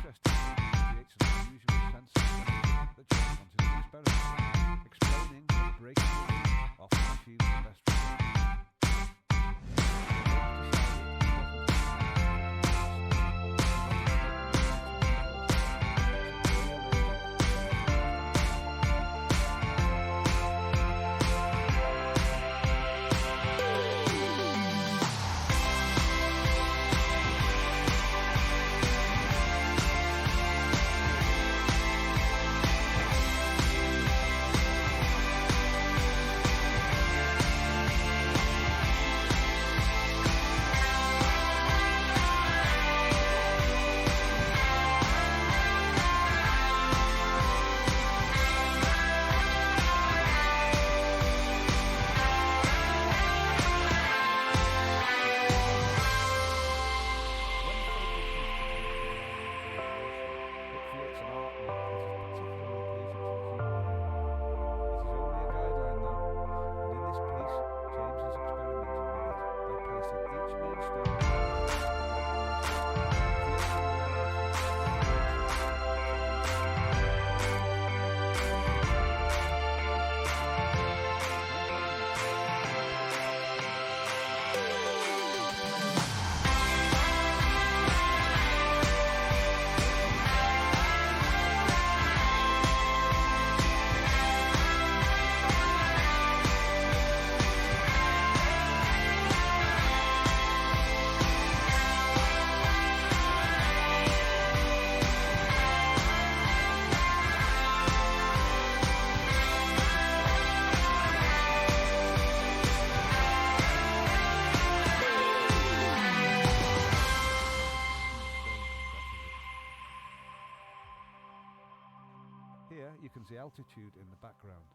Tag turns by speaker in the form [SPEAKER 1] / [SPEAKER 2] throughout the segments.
[SPEAKER 1] interesting, it creates an unusual sense of that James wanted to experiment, explaining that breaking the rules often achieves the best results. Here you can see altitude in the background.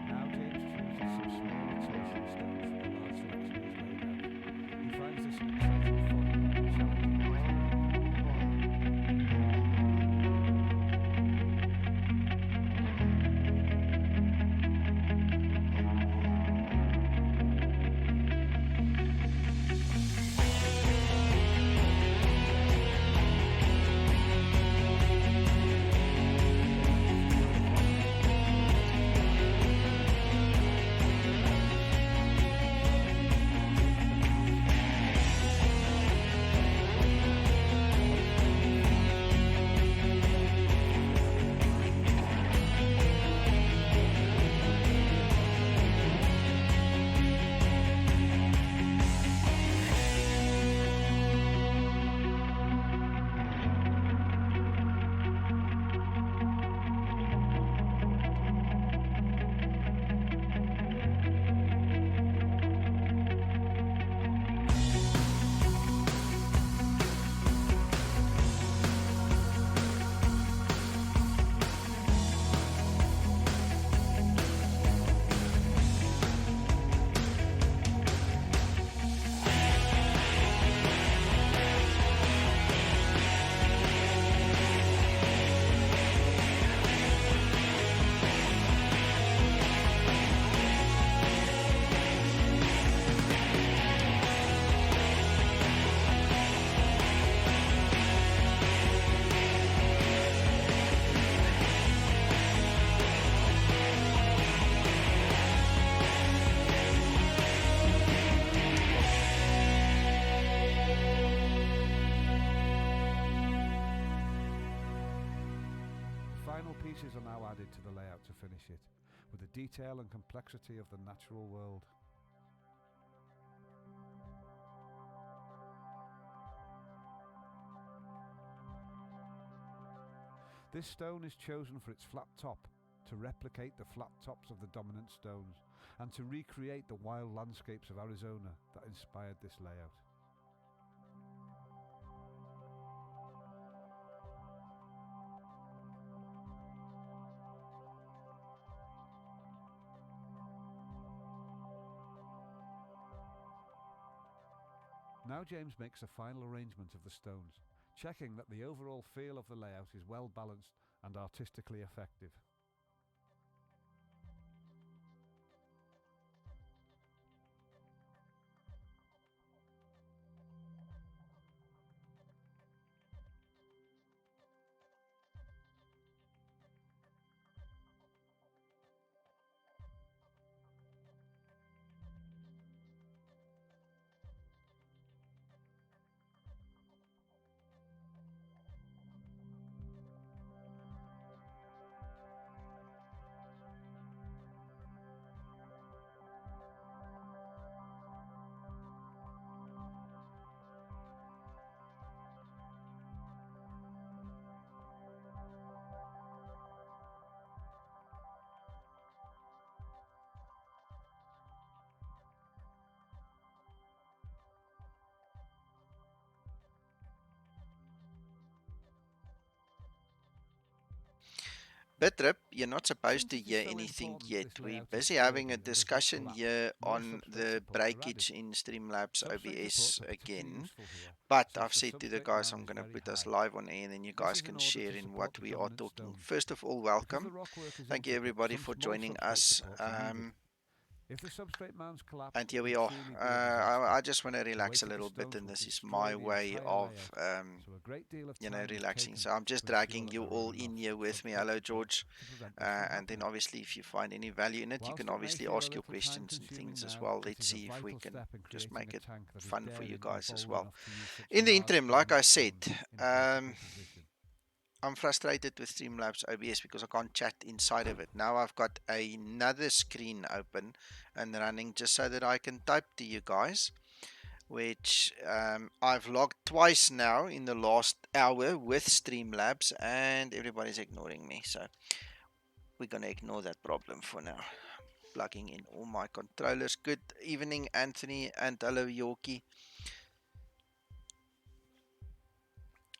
[SPEAKER 1] Now James chooses some smaller torsion stones from the large selection he's laid out. He finds this an exciting, fun and challenging material. Pieces are now added to the layout to finish it, with the detail and complexity of the natural world. This stone is chosen for its flat top, to replicate the flat tops of the dominant stones, and to recreate the wild landscapes of Arizona that inspired this layout. Now James makes a final arrangement of the stones, checking that the overall feel of the layout is well balanced and artistically effective.
[SPEAKER 2] Bitrip, you're not supposed
[SPEAKER 1] Since
[SPEAKER 2] to
[SPEAKER 1] it is
[SPEAKER 2] hear
[SPEAKER 1] so
[SPEAKER 2] anything
[SPEAKER 1] important
[SPEAKER 2] yet.
[SPEAKER 1] this
[SPEAKER 2] We're
[SPEAKER 1] layout is
[SPEAKER 2] busy having a
[SPEAKER 1] sturdy and does not
[SPEAKER 2] discussion
[SPEAKER 1] collapse,
[SPEAKER 2] here
[SPEAKER 1] more
[SPEAKER 2] on
[SPEAKER 1] substrate
[SPEAKER 2] the
[SPEAKER 1] supports are added.
[SPEAKER 2] breakage in Streamlabs
[SPEAKER 1] Substrate
[SPEAKER 2] OBS
[SPEAKER 1] supports are particularly
[SPEAKER 2] again.
[SPEAKER 1] useful here,
[SPEAKER 2] But
[SPEAKER 1] since
[SPEAKER 2] I've
[SPEAKER 1] the
[SPEAKER 2] said to the
[SPEAKER 1] substrate
[SPEAKER 2] guys
[SPEAKER 1] demand
[SPEAKER 2] I'm
[SPEAKER 1] is
[SPEAKER 2] going to
[SPEAKER 1] very
[SPEAKER 2] put us
[SPEAKER 1] high.
[SPEAKER 2] live on air, and then you
[SPEAKER 1] This
[SPEAKER 2] guys
[SPEAKER 1] is in
[SPEAKER 2] can
[SPEAKER 1] order
[SPEAKER 2] share
[SPEAKER 1] to
[SPEAKER 2] in
[SPEAKER 1] support
[SPEAKER 2] what
[SPEAKER 1] the
[SPEAKER 2] we are
[SPEAKER 1] dominant
[SPEAKER 2] talking.
[SPEAKER 1] stone.
[SPEAKER 2] First of all,
[SPEAKER 1] Because the
[SPEAKER 2] welcome.
[SPEAKER 1] rockwork is
[SPEAKER 2] Thank you
[SPEAKER 1] intricate,
[SPEAKER 2] everybody
[SPEAKER 1] some
[SPEAKER 2] for
[SPEAKER 1] small
[SPEAKER 2] joining
[SPEAKER 1] substrate
[SPEAKER 2] us.
[SPEAKER 1] supports are needed. If the substrate mounds collapse,
[SPEAKER 2] And here
[SPEAKER 1] it
[SPEAKER 2] we
[SPEAKER 1] would
[SPEAKER 2] are.
[SPEAKER 1] truly be a disaster.
[SPEAKER 2] I just want to
[SPEAKER 1] The
[SPEAKER 2] relax
[SPEAKER 1] weight
[SPEAKER 2] a
[SPEAKER 1] of the
[SPEAKER 2] little bit,
[SPEAKER 1] stones
[SPEAKER 2] and
[SPEAKER 1] will
[SPEAKER 2] this is
[SPEAKER 1] destroy
[SPEAKER 2] my
[SPEAKER 1] the
[SPEAKER 2] way
[SPEAKER 1] entire
[SPEAKER 2] of,
[SPEAKER 1] layout, so a great deal of
[SPEAKER 2] you know,
[SPEAKER 1] time was
[SPEAKER 2] relaxing.
[SPEAKER 1] taken
[SPEAKER 2] So I'm just
[SPEAKER 1] to ensure
[SPEAKER 2] dragging
[SPEAKER 1] that
[SPEAKER 2] you
[SPEAKER 1] there were
[SPEAKER 2] all in
[SPEAKER 1] enough
[SPEAKER 2] here with me.
[SPEAKER 1] substrate
[SPEAKER 2] Hello,
[SPEAKER 1] support
[SPEAKER 2] George.
[SPEAKER 1] to prevent this from
[SPEAKER 2] And then
[SPEAKER 1] happening.
[SPEAKER 2] obviously if you find any value in it, you can
[SPEAKER 1] Whilst it may
[SPEAKER 2] obviously
[SPEAKER 1] feel a
[SPEAKER 2] ask your
[SPEAKER 1] little time
[SPEAKER 2] questions and
[SPEAKER 1] consuming
[SPEAKER 2] things as
[SPEAKER 1] now,
[SPEAKER 2] well.
[SPEAKER 1] it
[SPEAKER 2] Let's
[SPEAKER 1] is a
[SPEAKER 2] see if we
[SPEAKER 1] vital
[SPEAKER 2] can
[SPEAKER 1] step in
[SPEAKER 2] just
[SPEAKER 1] creating
[SPEAKER 2] make
[SPEAKER 1] a
[SPEAKER 2] it
[SPEAKER 1] tank that is
[SPEAKER 2] fun for you
[SPEAKER 1] daring and
[SPEAKER 2] guys as
[SPEAKER 1] bold
[SPEAKER 2] well.
[SPEAKER 1] enough to use such
[SPEAKER 2] In the
[SPEAKER 1] large
[SPEAKER 2] interim, like I
[SPEAKER 1] dominant
[SPEAKER 2] said,
[SPEAKER 1] stones in vertical position.
[SPEAKER 2] I'm frustrated with Streamlabs OBS because I can't chat inside of it. Now I've got another screen open and running just so that I can type to you guys, which I've logged twice now in the last hour with Streamlabs, and everybody's ignoring me. So we're going to ignore that problem for now. Plugging in all my controllers. Good evening, Anthony, and hello, Yorkie.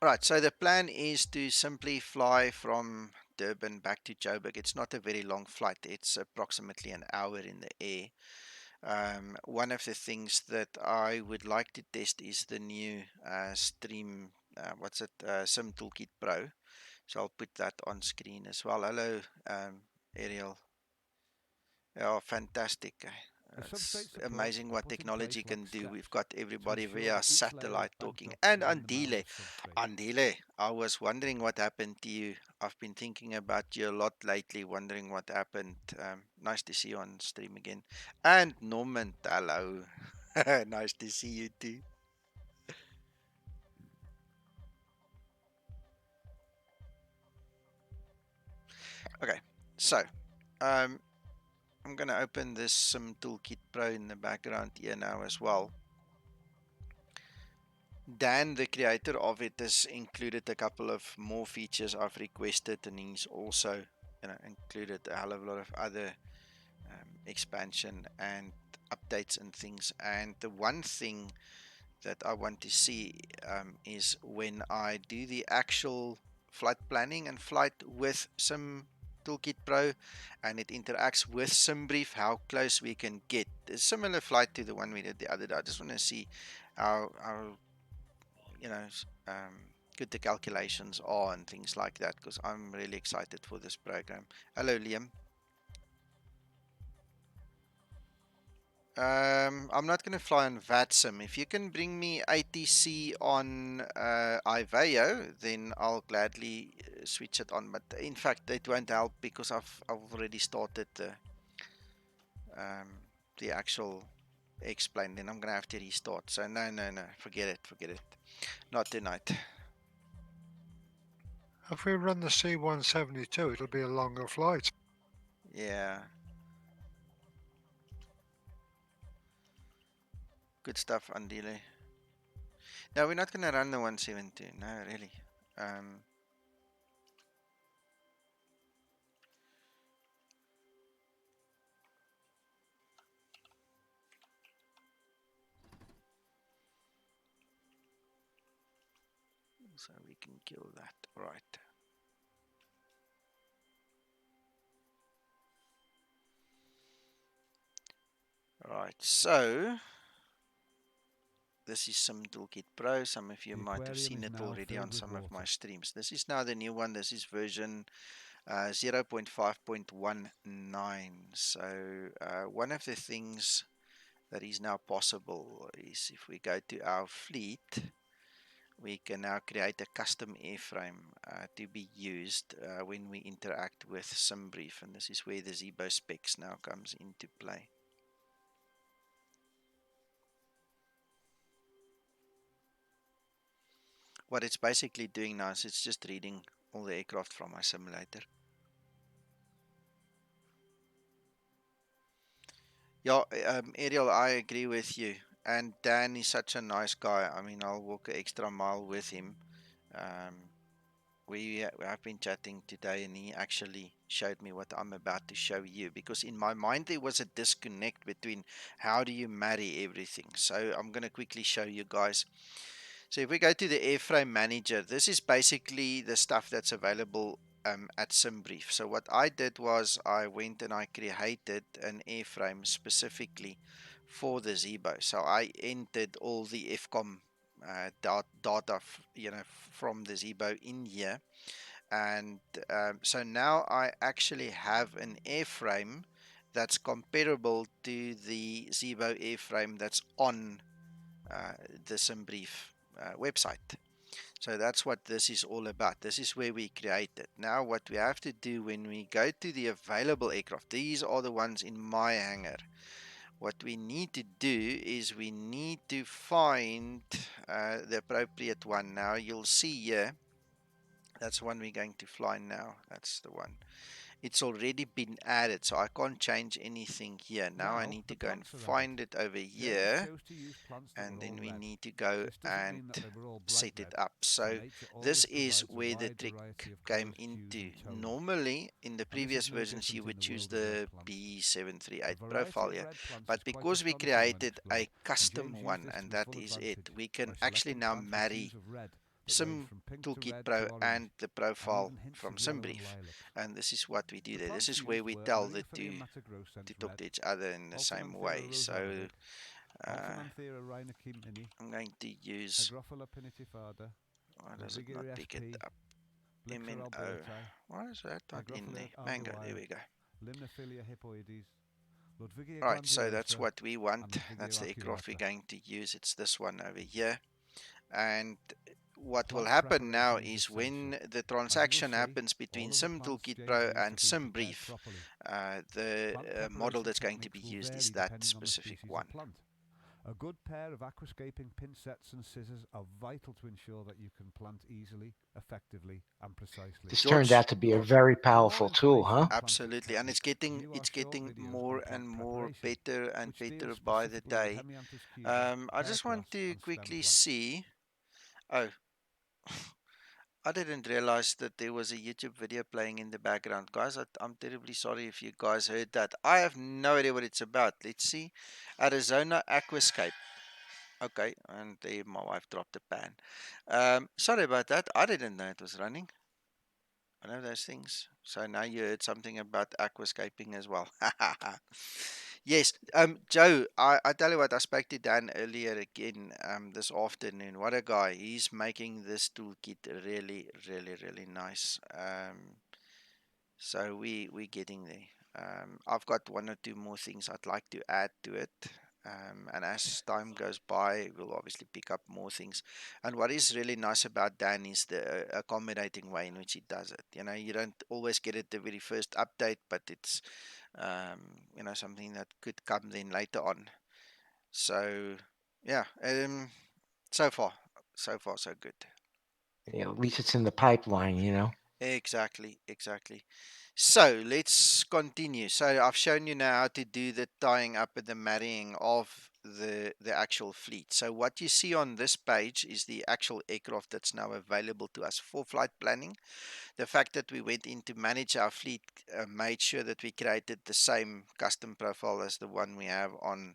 [SPEAKER 2] Right, so the plan is to simply fly from Durban back to Joburg. It's not a very long flight. It's approximately an hour in the air. One of the things that I would like to test is the new Sim Toolkit Pro. So I'll put that on screen as well. Hello, Ariel. Oh, fantastic.
[SPEAKER 1] The
[SPEAKER 2] It's
[SPEAKER 1] substrate supports
[SPEAKER 2] amazing
[SPEAKER 1] are
[SPEAKER 2] what
[SPEAKER 1] put in place
[SPEAKER 2] technology can
[SPEAKER 1] like
[SPEAKER 2] do. We've
[SPEAKER 1] steps
[SPEAKER 2] got
[SPEAKER 1] to
[SPEAKER 2] everybody
[SPEAKER 1] ensure
[SPEAKER 2] via
[SPEAKER 1] that each layer is
[SPEAKER 2] satellite
[SPEAKER 1] banked
[SPEAKER 2] talking.
[SPEAKER 1] up
[SPEAKER 2] And
[SPEAKER 1] within the mounds
[SPEAKER 2] Andile.
[SPEAKER 1] of substrate.
[SPEAKER 2] Andile, I was wondering what happened to you. I've been thinking about you a lot lately, wondering what happened. Nice to see you on stream again. And Norman, hello. Nice to see you too. Okay, so um, I'm going to open this Sim Toolkit Pro in the background here now as well. Dan, the creator of it, has included a couple of more features I've requested, and he's also, included a hell of a lot of other expansion and updates and things. And the one thing that I want to see is when I do the actual flight planning and flight with Sim Toolkit Pro, and it interacts with SimBrief, how close we can get. A similar flight to the one we did the other day. I just want to see how you know, good the calculations are and things like that, because I'm really excited for this program. Hello, Liam. I'm not going to fly on VATSIM. If you can bring me ATC on Iveo, then I'll gladly switch it on. But in fact, it won't help because I've already started the actual explain. Then I'm going to have to restart. So no, forget it. Not tonight.
[SPEAKER 3] If we run the C-172, it'll be a longer flight.
[SPEAKER 2] Yeah. Good stuff, Andile. No, we're not going to run the 172. No, really. Um, so we can kill that. Right. Right. So this is Sim Toolkit Pro. Some of you
[SPEAKER 1] The
[SPEAKER 2] might have
[SPEAKER 1] aquarium
[SPEAKER 2] seen
[SPEAKER 1] is
[SPEAKER 2] it
[SPEAKER 1] now
[SPEAKER 2] already on
[SPEAKER 1] filled with
[SPEAKER 2] some of my
[SPEAKER 1] water.
[SPEAKER 2] streams. This is now the new one. This is version 0.5.19. So one of the things that is now possible is if we go to our fleet, we can now create a custom airframe to be used when we interact with SimBrief, and this is where the Zibo specs now comes into play. What it's basically doing now is it's just reading all the aircraft from my simulator. Yeah, Ariel, I agree with you. And Dan is such a nice guy. I mean, I'll walk an extra mile with him. Um, we have been chatting today, and he actually showed me what I'm about to show you, because in my mind there was a disconnect between how do you marry everything. So I'm going to quickly show you guys. So if we go to the airframe manager, this is basically the stuff that's available at SimBrief. So what I did was I went and I created an airframe specifically for the Zibo. So I entered all the FCOM data, from the Zibo in here, and so now I actually have an airframe that's comparable to the Zibo airframe that's on the SimBrief website. So that's what this is all about. This is where we create it. Now what we have to do when we go to the available aircraft, these are the ones in my hangar. What we need to do is we need to find the appropriate one. Now you'll see here, that's one we're going to fly now. That's the one. It's already been added, so I can't change anything here. Now I need to go and find it over here, and then we need to go and set it up. So this is where the trick came into. Normally in the previous versions you would choose the B738 profile here, but because we created a custom one, and that is it, we can actually now marry Sim Toolkit Pro and the profile from SimBrief, and this is what we do there. This is where we tell the two to talk to each other in the same way. So I'm going to use, why does it not pick it up? MNO. Why is that not in there? Mango, there we go. Right, so that's what we want. That's the aircraft we're going to use. It's this one over here. And what will happen now is when the transaction happens between Sim Toolkit Pro and SimBrief, the model that's going to be used is that specific one.
[SPEAKER 1] A good pair of aquascaping pincets and scissors are vital to ensure that you can plant easily, effectively, and precisely.
[SPEAKER 4] This turned out to be a very powerful tool, huh?
[SPEAKER 2] Absolutely, and it's getting more and more better and better by the day. I just want to quickly see. Oh, I didn't realize that there was a YouTube video playing in the background, guys. I'm terribly sorry if you guys heard that. I have no idea what it's about. Let's see. Arizona Aquascape. Okay, and there my wife dropped a pan. Sorry about that. I didn't know it was running. One of those things. So now you heard something about aquascaping as well. Yes, Joe, I tell you what, I spoke to Dan earlier again this afternoon. What a guy. He's making this toolkit really, really, really nice. So we're getting there. I've got one or two more things I'd like to add to it. And as time goes by, we'll obviously pick up more things. And what is really nice about Dan is the accommodating way in which he does it. You know, you don't always get it the very first update, but it's, something that could come then later on. So, yeah, so far, so good.
[SPEAKER 4] Yeah, at least it's in the pipeline,
[SPEAKER 2] Exactly. So let's continue. So I've shown you now how to do the tying up and the marrying of the actual fleet. So what you see on this page is the actual aircraft that's now available to us for flight planning. The fact that we went in to manage our fleet made sure that we created the same custom profile as the one we have on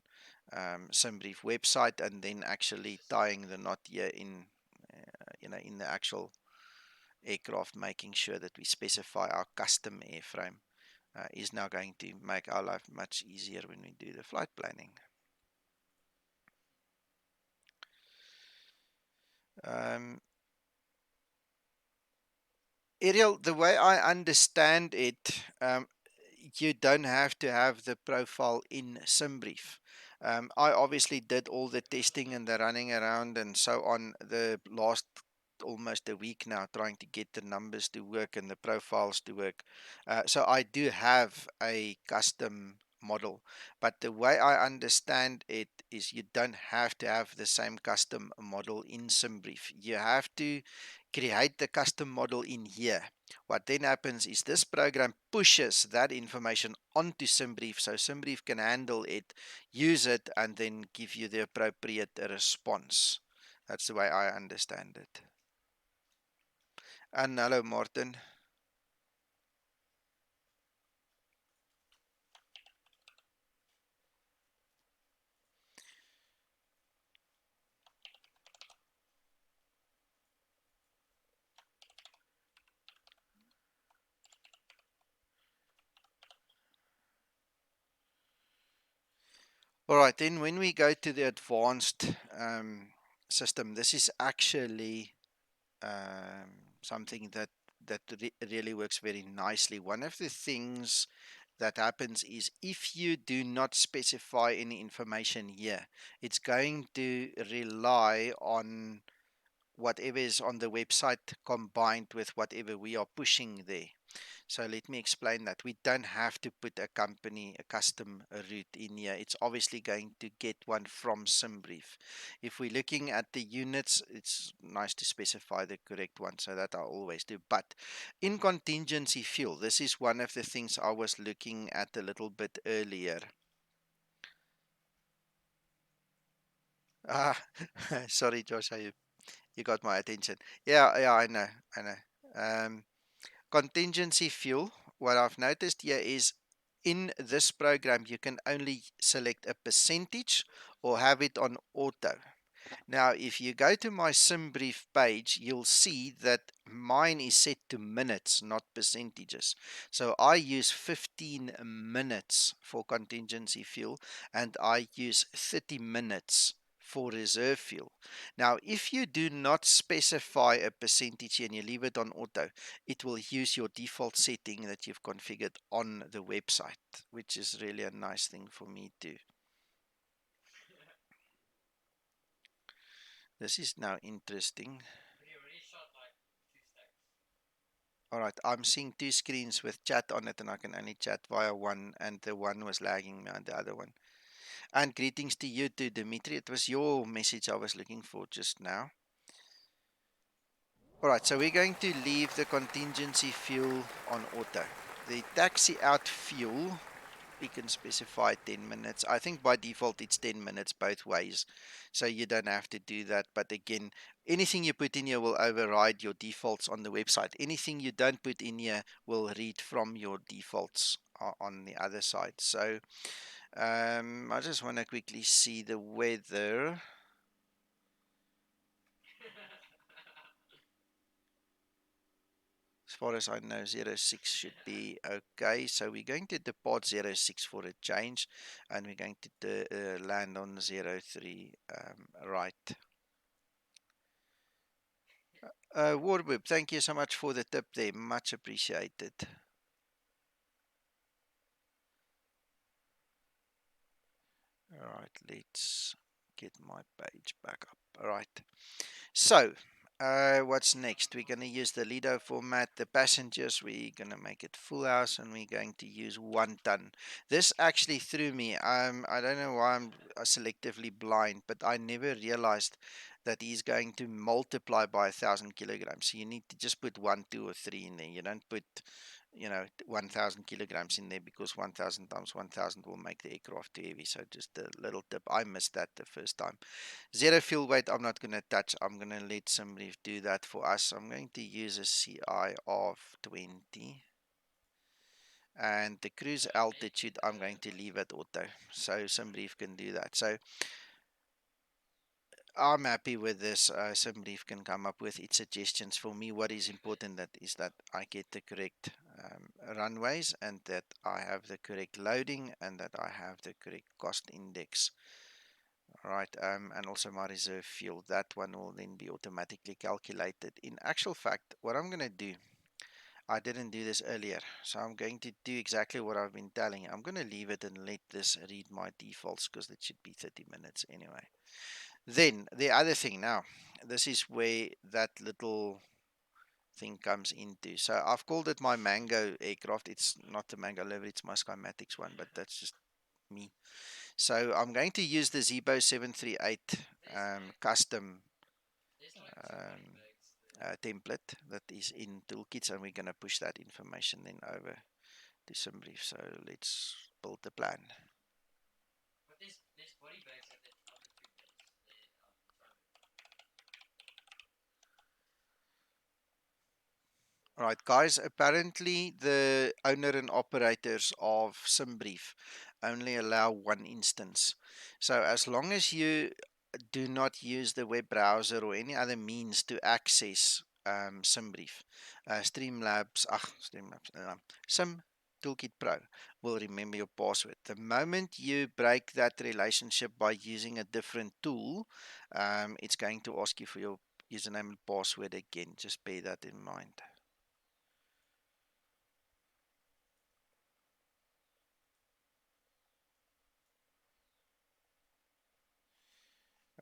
[SPEAKER 2] SimBrief website, and then actually tying the knot here in in the actual aircraft, making sure that we specify our custom airframe is now going to make our life much easier when we do the flight planning. Ariel, the way I understand it, you don't have to have the profile in SimBrief. I obviously did all the testing and the running around and so on the last almost a week now, trying to get the numbers to work and the profiles to work. So I do have a custom model, but the way I understand it is you don't have to have the same custom model in SimBrief. You have to create the custom model in here. What then happens is this program pushes that information onto SimBrief, so SimBrief can handle it, use it, and then give you the appropriate response. That's the way I understand it. And hello, Martin. All right, then when we go to the advanced system, this is actually something that really works very nicely. One of the things that happens is if you do not specify any information here, it's going to rely on whatever is on the website combined with whatever we are pushing there. So let me explain that. We don't have to put a custom route in here. It's obviously going to get one from SimBrief. If we're looking at the units, it's nice to specify the correct one, so that I always do. But in contingency fuel, this is one of the things I was looking at a little bit earlier. Ah, sorry, Josh, you got my attention. Yeah, I know. Contingency fuel, what I've noticed here is in this program, you can only select a percentage or have it on auto. Now, if you go to my SimBrief page, you'll see that mine is set to minutes, not percentages. So I use 15 minutes for contingency fuel, and I use 30 minutes for reserve fuel. Now, if you do not specify a percentage and you leave it on auto, it will use your default setting that you've configured on the website, which is really a nice thing for me too. This is now interesting. Alright, I'm seeing two screens with chat on it and I can only chat via one, and the one was lagging behind the other one. And greetings to you too, Dimitri. It was your message I was looking for just now. Alright, so we're going to leave the contingency fuel on auto. The taxi out fuel, we can specify 10 minutes. I think by default it's 10 minutes both ways, so you don't have to do that. But again, anything you put in here will override your defaults on the website. Anything you don't put in here will read from your defaults on the other side. So I just want to quickly see the weather. As far as I know, 06 should be okay. So we're going to depart 06 for a change, and we're going to land on 03 right. Warbib, thank you so much for the tip there. Much appreciated. All right, let's get my page back up. All right. So, what's next? We're going to use the Lido format. The passengers, we're going to make it full house, and we're going to use 1 ton. This actually threw me. I don't know why I'm selectively blind, but I never realized that he's going to multiply by 1,000 kilograms. So you need to just put 1, 2, or 3 in there. You don't put 1,000 kilograms in there, because 1,000 times 1,000 will make the aircraft too heavy. So just a little tip. I missed that the first time. Zero fuel weight, I'm not going to touch. I'm going to let somebody do that for us. I'm going to use a CI of 20. And the cruise altitude, I'm going to leave at auto. So somebody can do that. So I'm happy with this. Somebody can come up with its suggestions. For me, what is important is that I get the correct runways, and that I have the correct loading, and that I have the correct cost index. Right, and also my reserve fuel. That one will then be automatically calculated. In actual fact, what I'm going to do, I didn't do this earlier, so I'm going to do exactly what I've been telling you. I'm going to leave it and let this read my defaults, because it should be 30 minutes anyway. Then the other thing now, this is where that little thing comes into. So I've called it my Mango aircraft. It's not the Mango livery, it's my Skymatics one, but that's just me. So I'm going to use the Zibo 738 custom template that is in Toolkits, and we're going to push that information then over to SimBrief. So let's build the plan. Right, guys, apparently the owner and operators of SimBrief only allow 1 instance. So as long as you do not use the web browser or any other means to access SimBrief, Sim Toolkit Pro will remember your password. The moment you break that relationship by using a different tool, it's going to ask you for your username and password again. Just bear that in mind.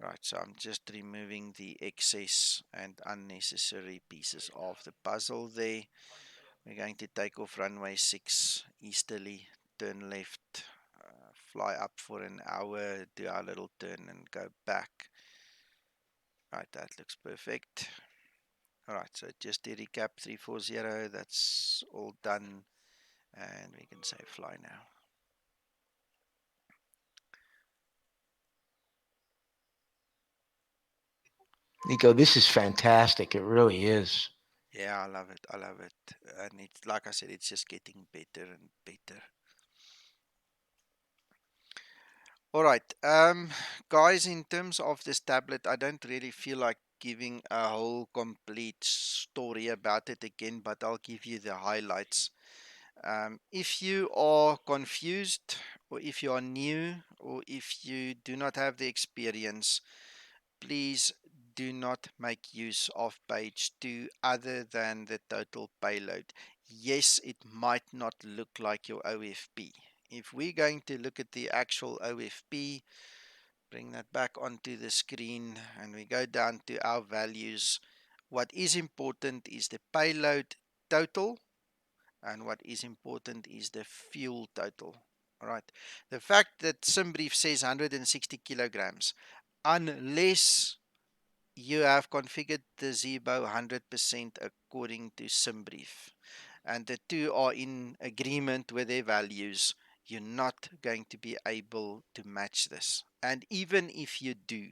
[SPEAKER 2] Right, so I'm just removing the excess and unnecessary pieces of the puzzle there. We're going to take off runway 6 easterly, turn left, fly up for an hour, do our little turn and go back. Right, that looks perfect. Alright, so just to recap, 340, that's all done. And we can say fly now.
[SPEAKER 4] Nico, this is fantastic. It really is.
[SPEAKER 2] Yeah, I love it. I love it. And it's like I said, it's just getting better and better. Alright, guys, in terms of this tablet, I don't really feel like giving a whole complete story about it again, but I'll give you the highlights. If you are confused, or if you are new, or if you do not have the experience, please do not make use of page 2 other than the total payload. Yes, it might not look like your OFP. If we're going to look at the actual OFP, bring that back onto the screen and we go down to our values, what is important is the payload total, and what is important is the fuel total. All right. The fact that SimBrief says 160 kilograms, unless you have configured the Zibo 100% according to SimBrief, and the two are in agreement with their values, you're not going to be able to match this. And even if you do,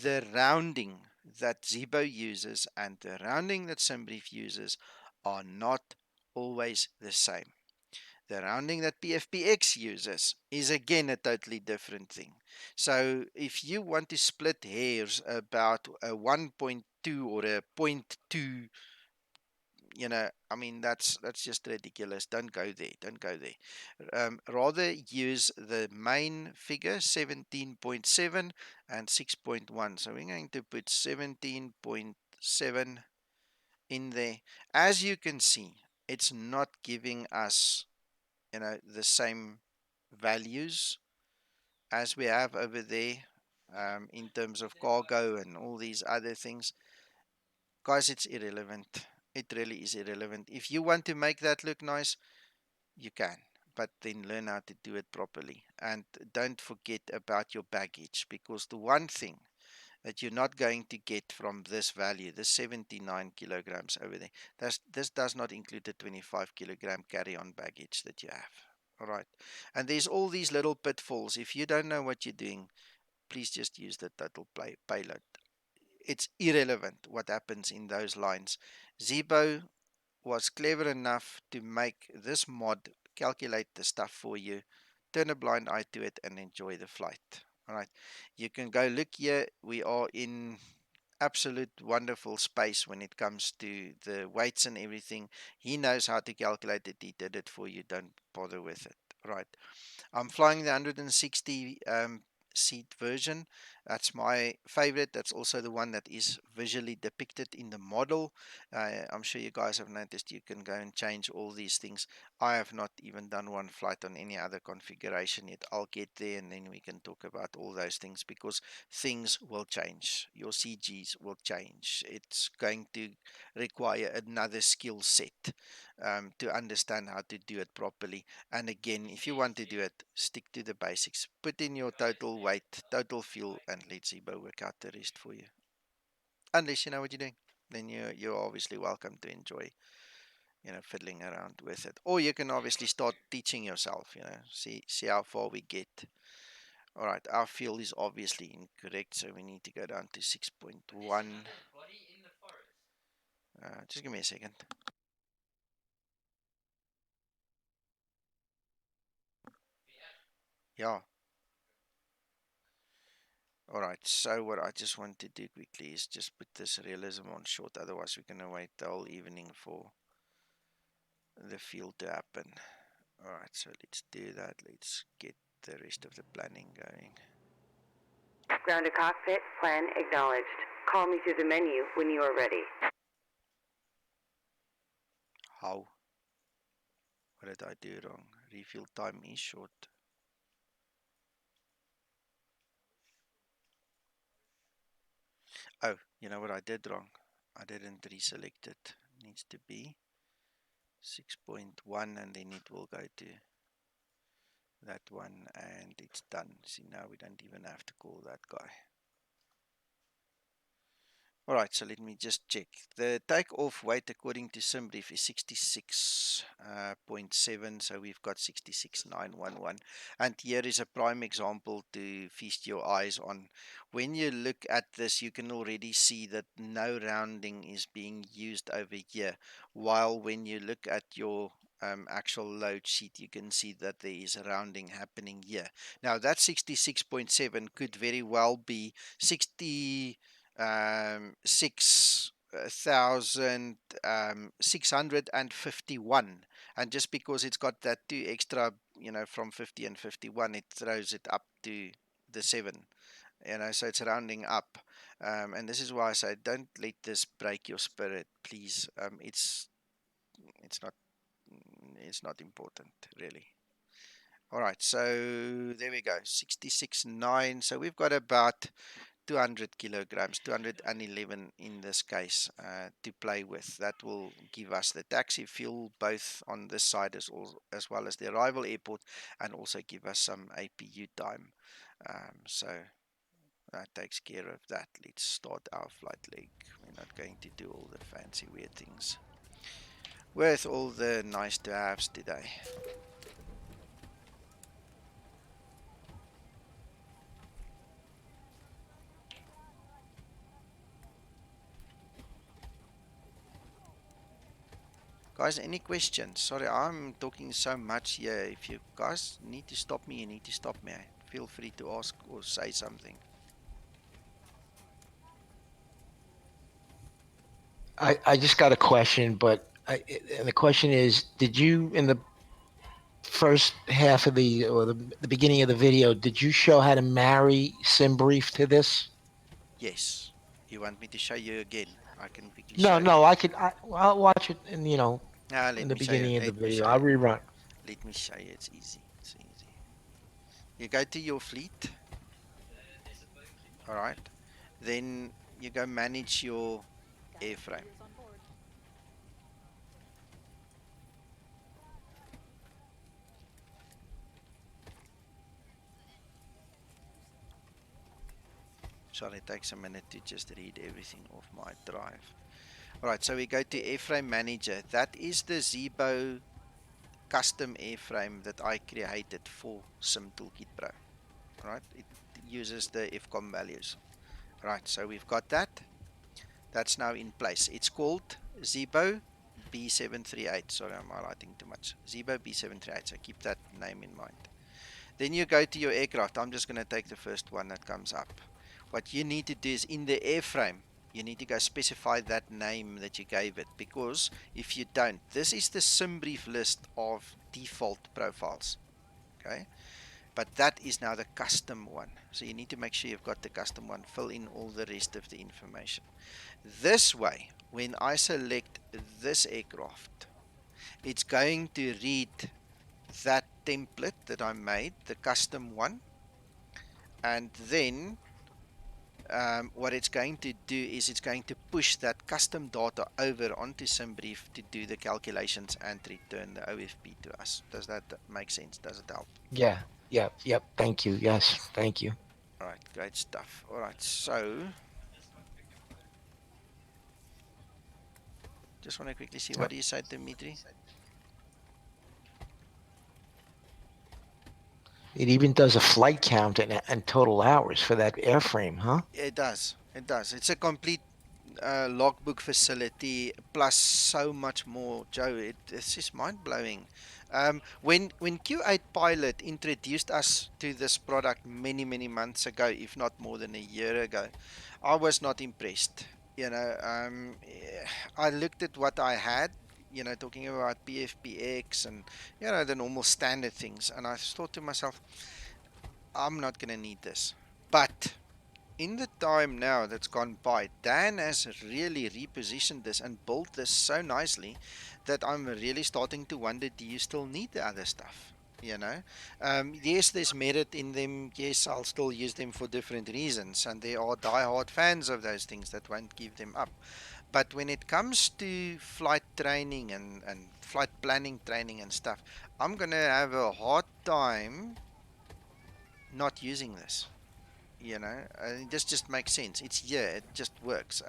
[SPEAKER 2] the rounding that Zibo uses and the rounding that SimBrief uses are not always the same. The rounding that PFPX uses is again a totally different thing. So if you want to split hairs about a 1.2 or a 0.2, I mean, that's just ridiculous. Don't go there. Don't go there. Rather use the main figure 17.7 and 6.1. So we're going to put 17.7 in there. As you can see, it's not giving us the same values as we have over there, in terms of cargo and all these other things. Guys, it's irrelevant. It really is irrelevant. If you want to make that look nice, you can, but then learn how to do it properly. And don't forget about your baggage, because the one thing that you're not going to get from this value, this 79 kilograms over there, this does not include the 25 kilogram carry-on baggage that you have. All right. And there's all these little pitfalls. If you don't know what you're doing, please just use the total payload. It's irrelevant what happens in those lines. Zibo was clever enough to make this mod calculate the stuff for you. Turn a blind eye to it and enjoy the flight. All right. You can go look here. We are in absolute wonderful space when it comes to the weights and everything. He knows how to calculate it. He did it for you. Don't bother with it. Right. I'm flying the 160 seat version. That's my favorite. That's also the one that is visually depicted in the model. I'm sure you guys have noticed you can go and change all these things. I have not even done one flight on any other configuration yet. I'll get there and then we can talk about all those things, because things will change. Your CGs will change. It's going to require another skill set to understand how to do it properly. And again, if you want to do it, stick to the basics. Put in your total weight, total fuel, and let Zibo work out the rest for you. Unless you know what you're doing, then you're obviously welcome to enjoy, fiddling around with it. Or you can obviously start teaching yourself, see how far we get. All right, our fuel is obviously incorrect, so we need to go down to 6.1. Just give me a second. Yeah. Alright, so what I just want to do quickly is just put this realism on short, otherwise we're going to wait the whole evening for the field to happen. Alright, so let's do that. Let's get the rest of the planning going.
[SPEAKER 5] Ground to cockpit, plan acknowledged. Call me through the menu when you are ready.
[SPEAKER 2] How? What did I do wrong? Refuel time is short. Oh, you know what I did wrong? I didn't reselect it. It needs to be 6.1 and then it will go to that one and it's done. See, now we don't even have to call that guy. Alright, so let me just check. The takeoff weight according to SimBrief is 66.7, so we've got 66,911. And here is a prime example to feast your eyes on. When you look at this, you can already see that no rounding is being used over here. While when you look at your actual load sheet, you can see that there is a rounding happening here. Now that 66.7 could very well be 6,651, and just because it's got that 2 extra, from 50 and 51, it throws it up to the 7, so it's rounding up, and this is why I say don't let this break your spirit, please. It's not important, really. All right, so there we go, 66.9. So we've got about 200 kilograms, 211 in this case, to play with. That will give us the taxi fuel both on this side as well as the arrival airport, and also give us some APU time. So that takes care of that. Let's start our flight leg. We're not going to do all the fancy weird things with all the nice to haves today. Guys, any questions? Sorry, I'm talking so much here. If you guys need to stop me, you need to stop me. Feel free to ask or say something.
[SPEAKER 4] I just got a question, but and the question is, did you, in the first half of the beginning of the video, did you show how to marry SimBrief to this?
[SPEAKER 2] Yes. You want me to show you again? I can quickly
[SPEAKER 4] No,
[SPEAKER 2] show you.
[SPEAKER 4] no, I'll watch it in, in
[SPEAKER 2] Let
[SPEAKER 4] the
[SPEAKER 2] me show you.
[SPEAKER 4] beginning of the
[SPEAKER 2] Let me
[SPEAKER 4] video.
[SPEAKER 2] show
[SPEAKER 4] I'll
[SPEAKER 2] you.
[SPEAKER 4] rerun.
[SPEAKER 2] Let me show you. It's easy. It's easy. You go to your fleet. All right. Then you go manage your airframe. Sorry, it takes a minute to just read everything off my drive. Alright, so we go to Airframe Manager. That is the Zibo custom airframe that I created for Sim Toolkit Pro. Alright, it uses the FCOM values. Right, so we've got that. That's now in place. It's called Zibo B738. Sorry, I'm highlighting too much. Zibo B738, so keep that name in mind. Then you go to your aircraft. I'm just going to take the first one that comes up. What you need to do is in the airframe, you need to go specify that name that you gave it, because if you don't, this is the SimBrief list of default profiles, okay? But that is now the custom one. So you need to make sure you've got the custom one, fill in all the rest of the information. This way, when I select this aircraft, it's going to read that template that I made, the custom one, and then what it's going to do is it's going to push that custom data over onto SimBrief to do the calculations and return the OFP to us. Does that make sense? Does it help?
[SPEAKER 4] Yeah, yep. Thank you. Yes, thank you.
[SPEAKER 2] All right, great stuff. All right, so just want to quickly see, what do you say, Dimitri?
[SPEAKER 4] It even does a flight count and total hours for that airframe, huh?
[SPEAKER 2] It does. It does. It's a complete logbook facility plus so much more, Joe. It's just mind-blowing. When Q8 Pilot introduced us to this product many months ago, if not more than a year ago, I was not impressed. I looked at what I had, you know, talking about PFPX and, you know, the normal standard things. And I thought to myself, I'm not going to need this. But in the time now that's gone by, Dan has really repositioned this and built this so nicely that I'm really starting to wonder, do you still need the other stuff? You know, yes, there's merit in them. Yes, I'll still use them for different reasons. And there are die-hard fans of those things that won't give them up. But when it comes to flight training and flight planning training and stuff, I'm going to have a hard time not using this. You know, this just makes sense. It's here, it just works.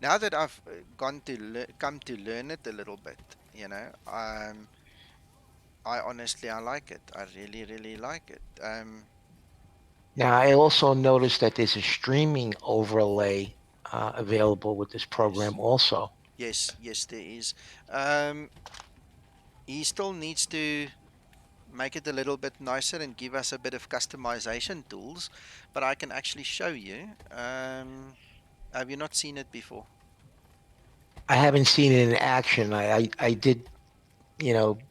[SPEAKER 2] Now that I've gone to come to learn it a little bit, you know, I honestly, I like it. I really, really like it.
[SPEAKER 4] Now, I also noticed that there's a streaming overlay available with this
[SPEAKER 2] Yes,
[SPEAKER 4] program also.
[SPEAKER 2] yes, there is. Um, he still needs to make it a little bit nicer and give us a bit of customization tools, but I can actually show you. Have you not seen it before?
[SPEAKER 4] I haven't seen it in action. I did,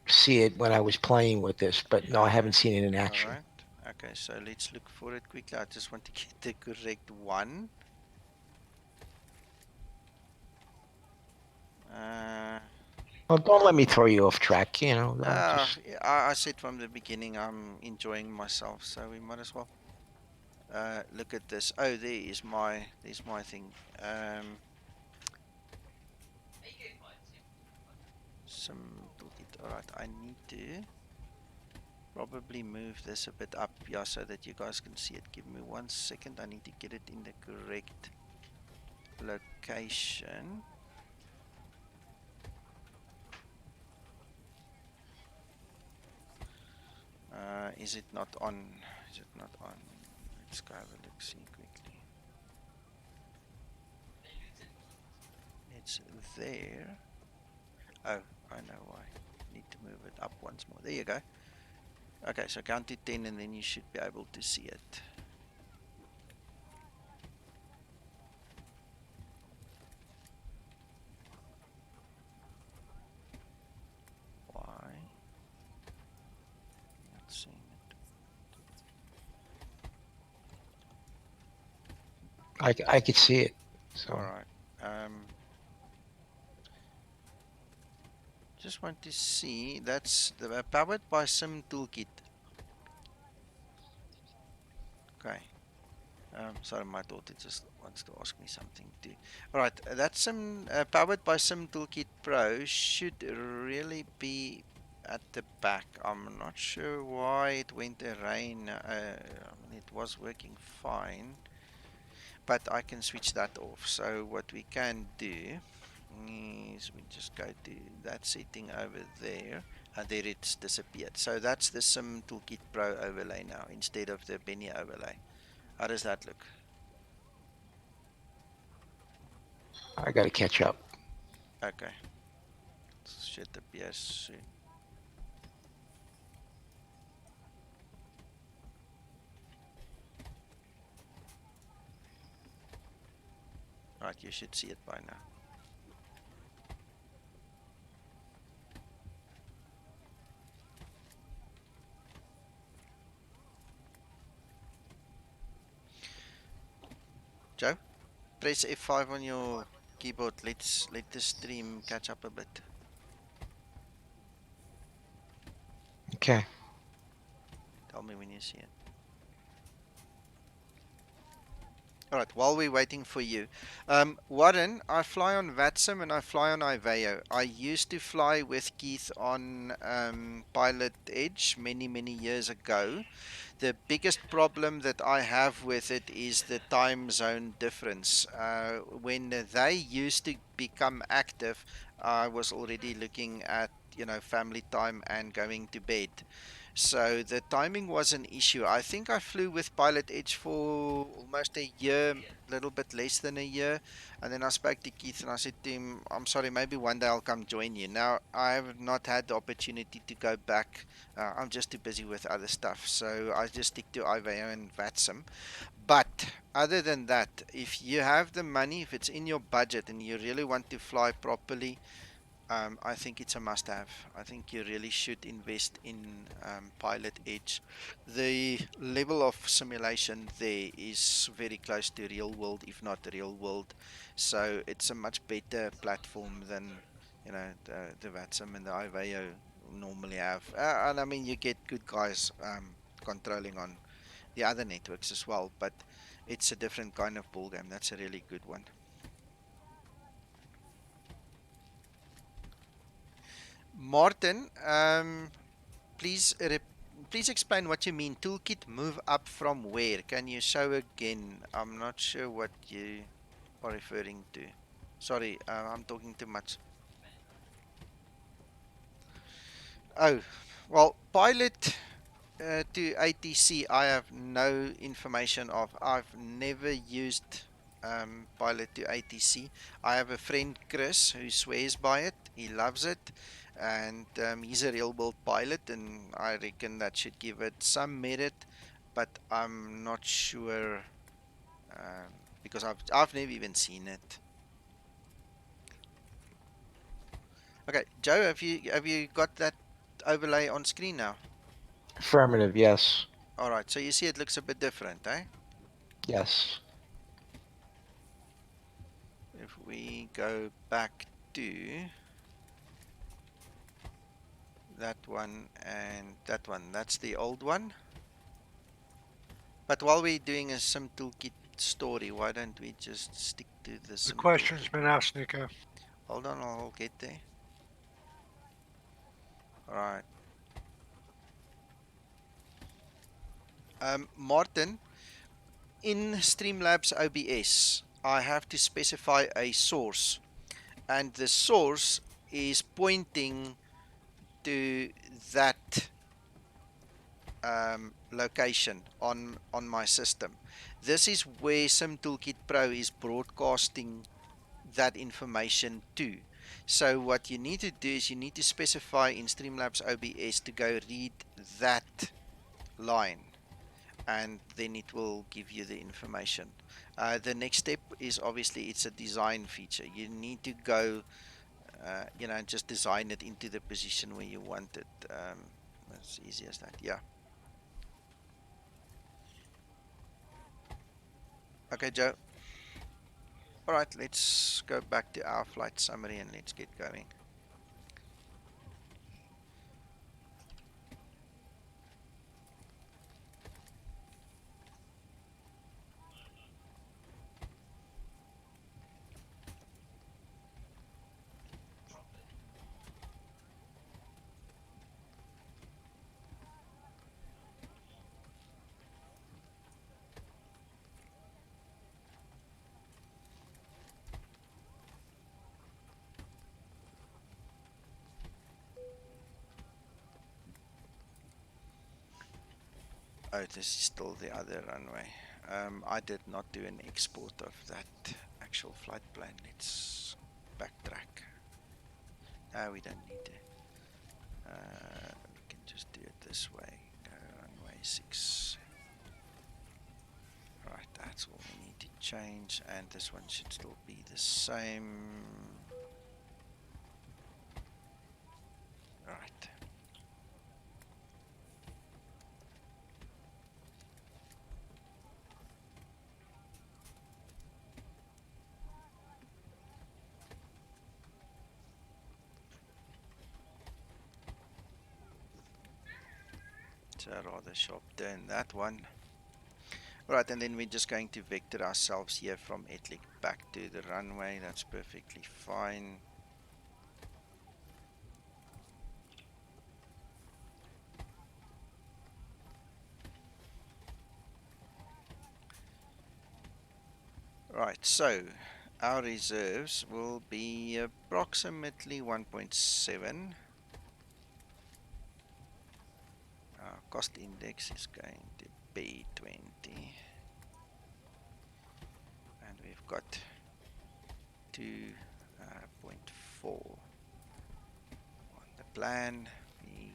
[SPEAKER 4] see it when I was playing with this, but no, I
[SPEAKER 2] Okay.
[SPEAKER 4] haven't seen it in
[SPEAKER 2] All
[SPEAKER 4] action.
[SPEAKER 2] right. Okay, so let's look for it quickly. I just want to get the correct one.
[SPEAKER 4] Well, don't let me throw you off track. Don't just.
[SPEAKER 2] Yeah, I said from the beginning I'm enjoying myself, so we might as well look at this. Oh, there's my thing. Some toolkit. All right, I need to probably move this a bit up, yeah, so that you guys can see it. Give me 1 second. I need to get it in the correct location. Is it not on? Is it not on? Let's go have a look, see quickly. It's there. Oh, I know why. Need to move it up once more. There you go. Okay, so count to 10 and then you should be able to see it. Why? Not seeing it.
[SPEAKER 4] I could see it. So
[SPEAKER 2] Alright. Just want to see. That's the powered by Sim Toolkit. Okay. Sorry, my daughter just wants to ask me something too. Alright, that's some powered by Sim Toolkit Pro should really be at the back. I'm not sure why it went rain. I mean, it was working fine, but I can switch that off. So what we can do is we just go to that setting over there, and there it's disappeared. So that's the Sim Toolkit Pro overlay now instead of the Benny overlay. How does that look?
[SPEAKER 4] I got to catch up.
[SPEAKER 2] Okay. Should appear soon. Right, you should see it by now. Joe, press F5 on your keyboard. Let the stream catch up a bit.
[SPEAKER 4] Okay.
[SPEAKER 2] Tell me when you see it. Alright, while we're waiting for you. Warren, I fly on VATSIM and I fly on IVAO. I used to fly with Keith on Pilot Edge many years ago. The biggest problem that I have with it is the time zone difference. When they used to become active, I was already looking at, family time and going to bed. So the timing was an issue. I think I flew with Pilot Edge for almost a year, a little bit less than a year. And then I spoke to Keith and I said to him, I'm sorry, maybe one day I'll come join you. Now, I have not had the opportunity to go back. I'm just too busy with other stuff. So I just stick to IVAO and VATSIM. But other than that, if you have the money, if it's in your budget and you really want to fly properly, I think it's a must-have. I think you really should invest in Pilot Edge. The level of simulation there is very close to real world, if not real world. So it's a much better platform than the VATSIM and the IVAO normally have. And I mean, you get good guys controlling on the other networks as well, but it's a different kind of ball game. That's a really good one. Martin, please please explain what you mean. Toolkit move up from where? Can you show again? I'm not sure what you are referring to. Sorry, I'm talking too much. Oh, well, Pilot to ATC, I have no information of. I've never used Pilot to ATC. I have a friend, Chris, who swears by it. He loves it. And he's a real world pilot, and I reckon that should give it some merit, but I'm not sure because I've never even seen it. Okay, Joe, have you got that overlay on screen now?
[SPEAKER 4] Affirmative, yes.
[SPEAKER 2] All right, so you see it looks a bit different, eh?
[SPEAKER 4] Yes.
[SPEAKER 2] If we go back to that one and that one, that's the old one. But while we're doing a Sim Toolkit story, why don't we just stick to the
[SPEAKER 3] The
[SPEAKER 2] Sim
[SPEAKER 3] question's
[SPEAKER 2] Toolkit
[SPEAKER 3] been
[SPEAKER 2] one?
[SPEAKER 3] asked, Nico.
[SPEAKER 2] Hold on, I'll get there. All right. Martin, in Streamlabs OBS, I have to specify a source, and the source is pointing to that location on my system. This is where Sim Toolkit Pro is broadcasting that information to. So what you need to do is you need to specify in Streamlabs OBS to go read that line, and then it will give you the information. The next step is obviously it's a design feature. You need to go just design it into the position where you want it. As easy as that. Yeah. Okay, Joe. All right, let's go back to our flight summary and let's get going. Oh, this is still the other runway. I did not do an export of that actual flight plan. Let's backtrack. No, we don't need to. We can just do it this way. Go runway 6. Right, that's all we need to change, and this one should still be the same. Right. So rather sharp turn that one. Right, and then we're just going to vector ourselves here from Etlik back to the runway. That's perfectly fine. Right, so our reserves will be approximately 1.7. Our cost index is going to be 20. And we've got 2.4 on the plan. We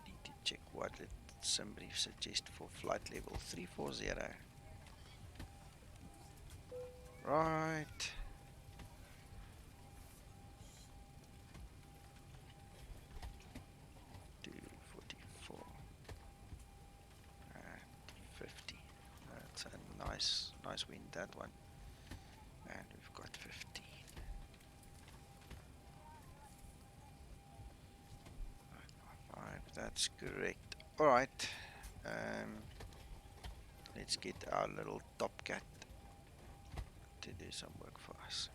[SPEAKER 2] need to check what did somebody suggest for flight level 340. Right. nice wind, that one. And we've got 15. That's correct. Alright. Let's get our little top cat to do some work for us.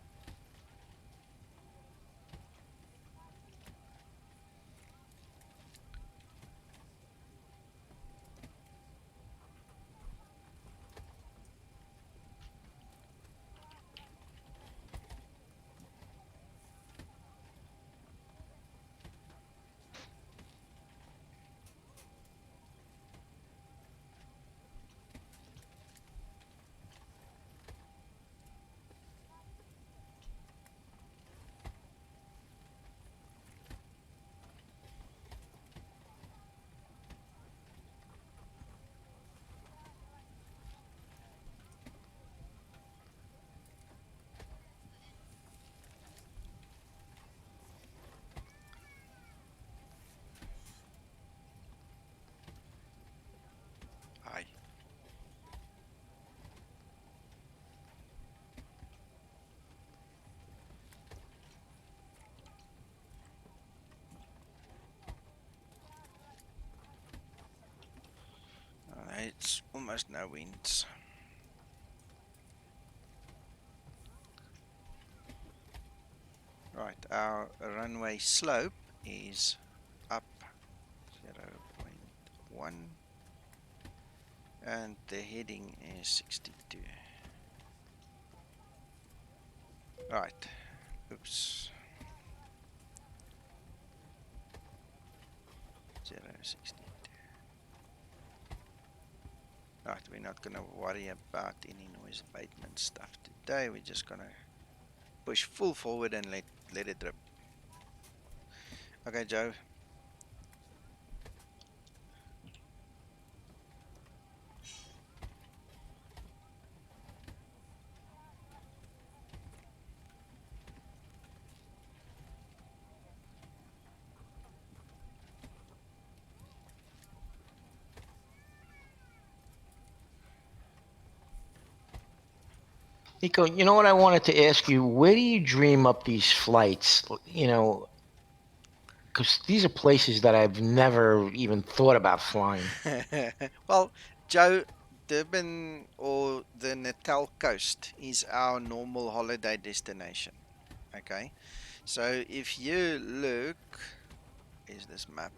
[SPEAKER 2] Aye. It's almost no winds. Right, our runway slope is up 0.1 and the heading is 62. Right, oops. 0.62. Right, we're not going to worry about any noise abatement stuff today. We're just going to push full forward and let it drip. Okay, Joe.
[SPEAKER 4] Nico, you know what I wanted to ask you? Where do you dream up these flights? You know, because these are places that I've never even thought about flying.
[SPEAKER 2] Well, Joe, Durban or the Natal coast is our normal holiday destination. Okay, so if you look, is this map?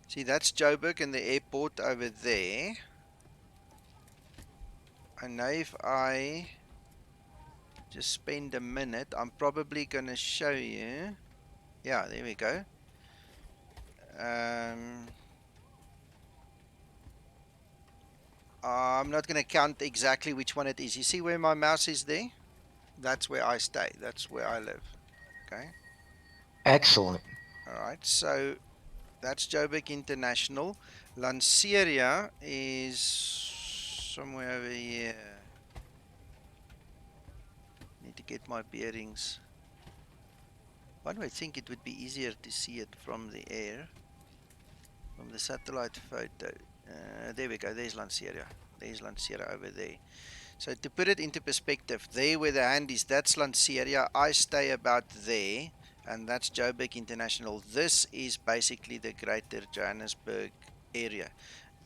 [SPEAKER 2] See, that's Joburg and the airport over there. And now if I just spend a minute, I'm probably going to show you. Yeah, there we go. I'm not going to count exactly which one it is. You see where my mouse is there? That's where I stay. That's where I live. Okay.
[SPEAKER 4] Excellent.
[SPEAKER 2] All right. So that's Joburg International. Lanseria is somewhere over here. Need to get my bearings. Why do I think it would be easier to see it from the air? From the satellite photo. There we go. There's Lanseria. There's Lanseria over there. So to put it into perspective, there where the hand is, that's Lanseria. I stay about there, and that's Joburg International. This is basically the greater Johannesburg area,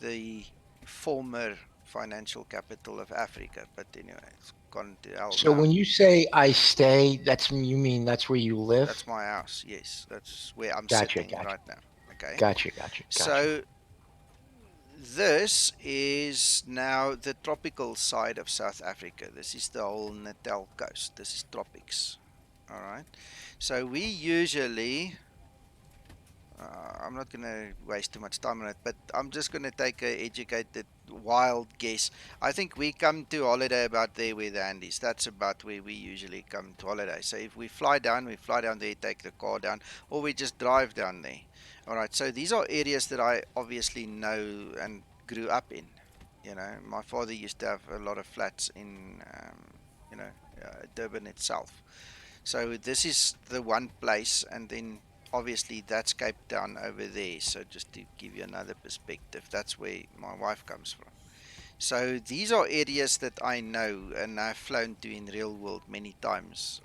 [SPEAKER 2] the former financial capital of Africa. But anyway, it's gone to hell
[SPEAKER 4] So
[SPEAKER 2] now.
[SPEAKER 4] when you say I stay, you mean that's where you live?
[SPEAKER 2] That's my house. Yes, that's where I'm
[SPEAKER 4] Gotcha,
[SPEAKER 2] sitting right now. Okay.
[SPEAKER 4] Gotcha.
[SPEAKER 2] So this is now the tropical side of South Africa. This is the whole Natal coast. This is tropics. All right. So we usually, I'm not going to waste too much time on it, but I'm just going to take an educated, wild guess. I think we come to holiday about there where the hand is. That's about where we usually come to holiday. So if we fly down there, take the car down, or we just drive down there. All right, so these are areas that I obviously know and grew up in. You know, my father used to have a lot of flats in, Durban itself. So this is the one place, and then obviously that's Cape Town over there. So just to give you another perspective, that's where my wife comes from. So these are areas that I know and I've flown to in real world many times,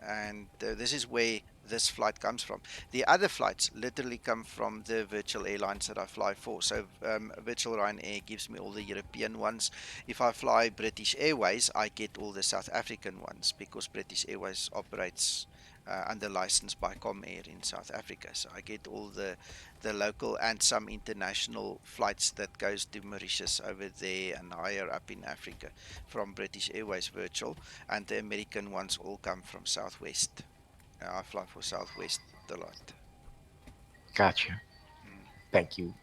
[SPEAKER 2] and this is where this flight comes from. The other flights literally come from the virtual airlines that I fly for. So Virtual Ryanair gives me all the European ones. If I fly British Airways, I get all the South African ones because British Airways operates under license by Comair in South Africa. So I get all the local and some international flights that goes to Mauritius over there and higher up in Africa from British Airways Virtual, and the American ones all come from Southwest. I fly for Southwest a lot.
[SPEAKER 4] Gotcha. Thank you.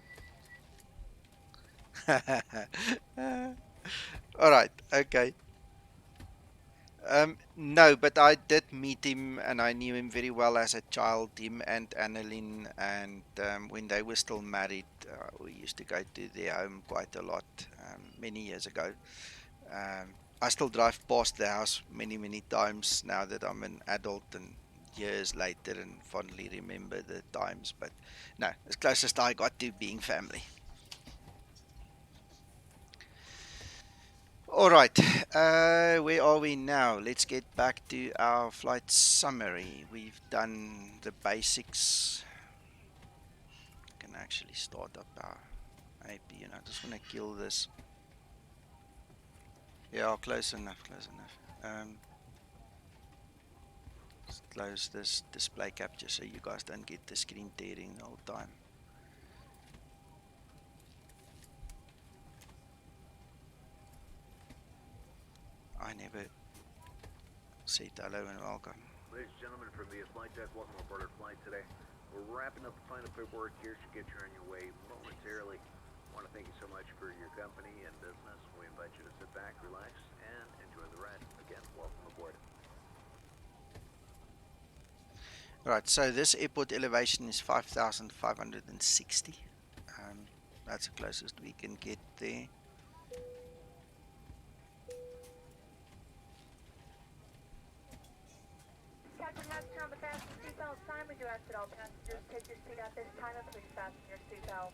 [SPEAKER 2] All right, okay. No, but I did meet him and I knew him very well as a child, him and Annalyn, and when they were still married, we used to go to their home quite a lot many years ago. I still drive past the house many, many times now that I'm an adult and years later and fondly remember the times, but no, as closest I got to being family. All right, where are we now? Let's get back to our flight summary. We've done the basics. Can actually start up our AP, I just want to kill this. Yeah, close enough, close enough. Just close this display capture so you guys don't get the screen tearing the whole time. I never said hello and welcome.
[SPEAKER 6] Ladies and gentlemen, from the flight deck, welcome aboard our flight today. We're wrapping up the final paperwork here. Should get you on your way momentarily. I want to thank you so much for your company and business. We invite you to sit back, relax, and enjoy the ride. Again, welcome aboard.
[SPEAKER 2] Right, so this airport elevation is 5,560. That's the closest we can get there.
[SPEAKER 7] Captain Master on the fasten seatbelt sign. We do ask that all passengers take your seat at this time and please fasten your seatbelt.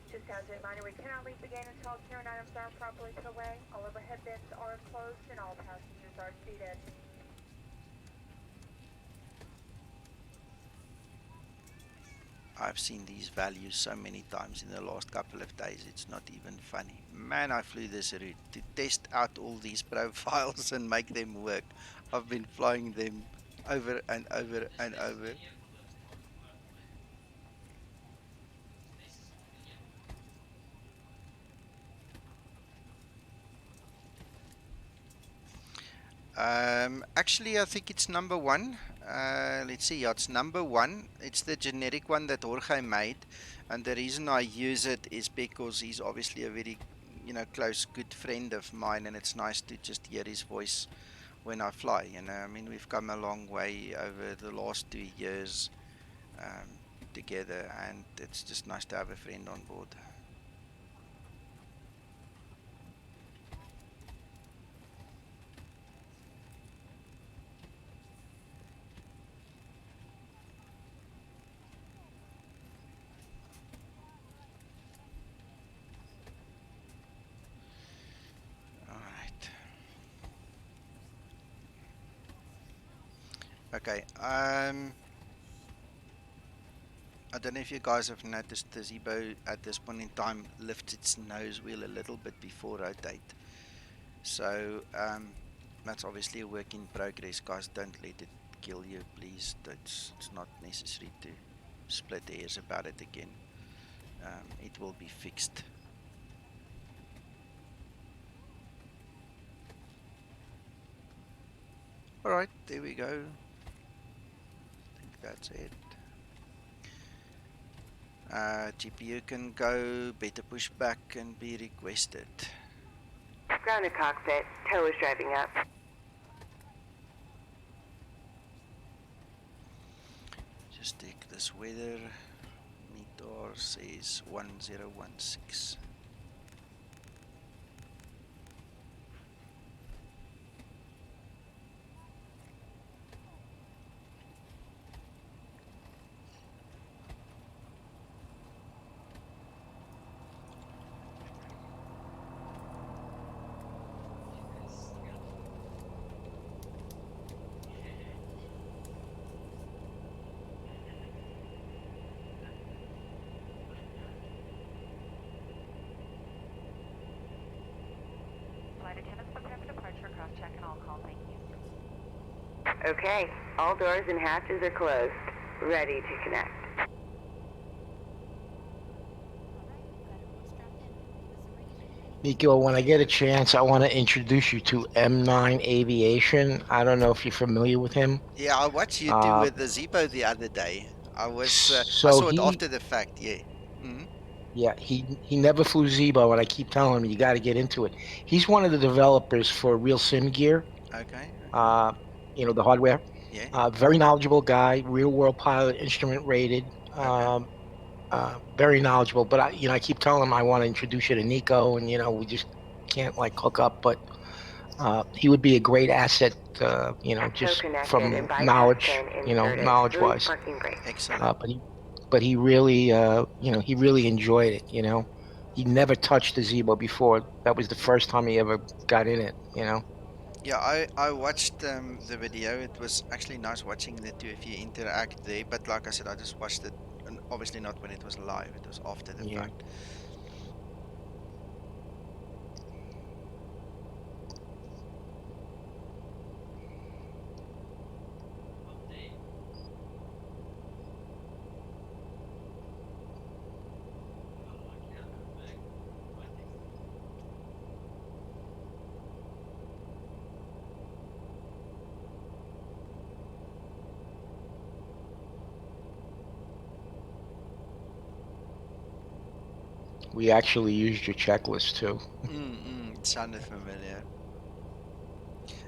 [SPEAKER 7] Just as a reminder, we cannot leave the gate until all carrying items are properly put away. All overhead bins are closed and all passengers are seated.
[SPEAKER 2] I've seen these values so many times in the last couple of days, it's not even funny. Man, I flew this route to test out all these profiles and make them work. I've been flying them over and over and over. Actually, I think it's number one. Let's see, yeah, it's number one. It's the generic one that Jorge made, and the reason I use it is because he's obviously a very, close, good friend of mine, and it's nice to just hear his voice when I fly. I mean, we've come a long way over the last 2 years together, and it's just nice to have a friend on board. Okay, I don't know if you guys have noticed the Zibo at this point in time lifts its nose wheel a little bit before rotate. So that's obviously a work in progress, guys. Don't let it kill you, please. It's not necessary to split hairs about it again. It will be fixed. Alright, there we go. I think that's it. GPU can go, better pushback can be requested.
[SPEAKER 5] Grounded cockpit. Tow is driving up.
[SPEAKER 2] Just take this weather. Meteor says 1016.
[SPEAKER 8] Flight attendants prepare for departure, cross-check, and all call. Thank you.
[SPEAKER 5] Okay, all doors and hatches are closed. Ready to connect.
[SPEAKER 4] Nico, when I get a chance, I want to introduce you to M9 Aviation. I don't know if you're familiar with him.
[SPEAKER 2] Yeah, I watched you do with the Zibo the other day. I
[SPEAKER 4] So
[SPEAKER 2] saw it
[SPEAKER 4] he,
[SPEAKER 2] after the fact. Yeah. Mm-hmm.
[SPEAKER 4] yeah, he never flew Zibo, and I keep telling him you got to get into it. He's one of the developers for Real Sim Gear.
[SPEAKER 2] Okay.
[SPEAKER 4] Uh, the hardware.
[SPEAKER 2] Yeah.
[SPEAKER 4] Very knowledgeable guy, real world pilot, instrument rated.
[SPEAKER 2] Okay.
[SPEAKER 4] Very knowledgeable. But I keep telling him I want to introduce you to Nico, and we just can't like hook up. But he would be a great asset.
[SPEAKER 5] Tow
[SPEAKER 4] Just
[SPEAKER 5] connected and
[SPEAKER 4] from
[SPEAKER 5] bypass
[SPEAKER 4] knowledge.
[SPEAKER 5] pin inserted.
[SPEAKER 4] Knowledge
[SPEAKER 5] Release
[SPEAKER 4] wise.
[SPEAKER 5] parking brake.
[SPEAKER 2] Excellent.
[SPEAKER 4] But he really, he really enjoyed it. He never touched the Zibo before. That was the first time he ever got in it.
[SPEAKER 2] Yeah, I watched the video. It was actually nice watching the two of you interact there. But like I said, I just watched it, and obviously not when it was live. It was after the
[SPEAKER 4] Yeah.
[SPEAKER 2] fact.
[SPEAKER 4] We actually used your checklist too.
[SPEAKER 2] It sounded familiar.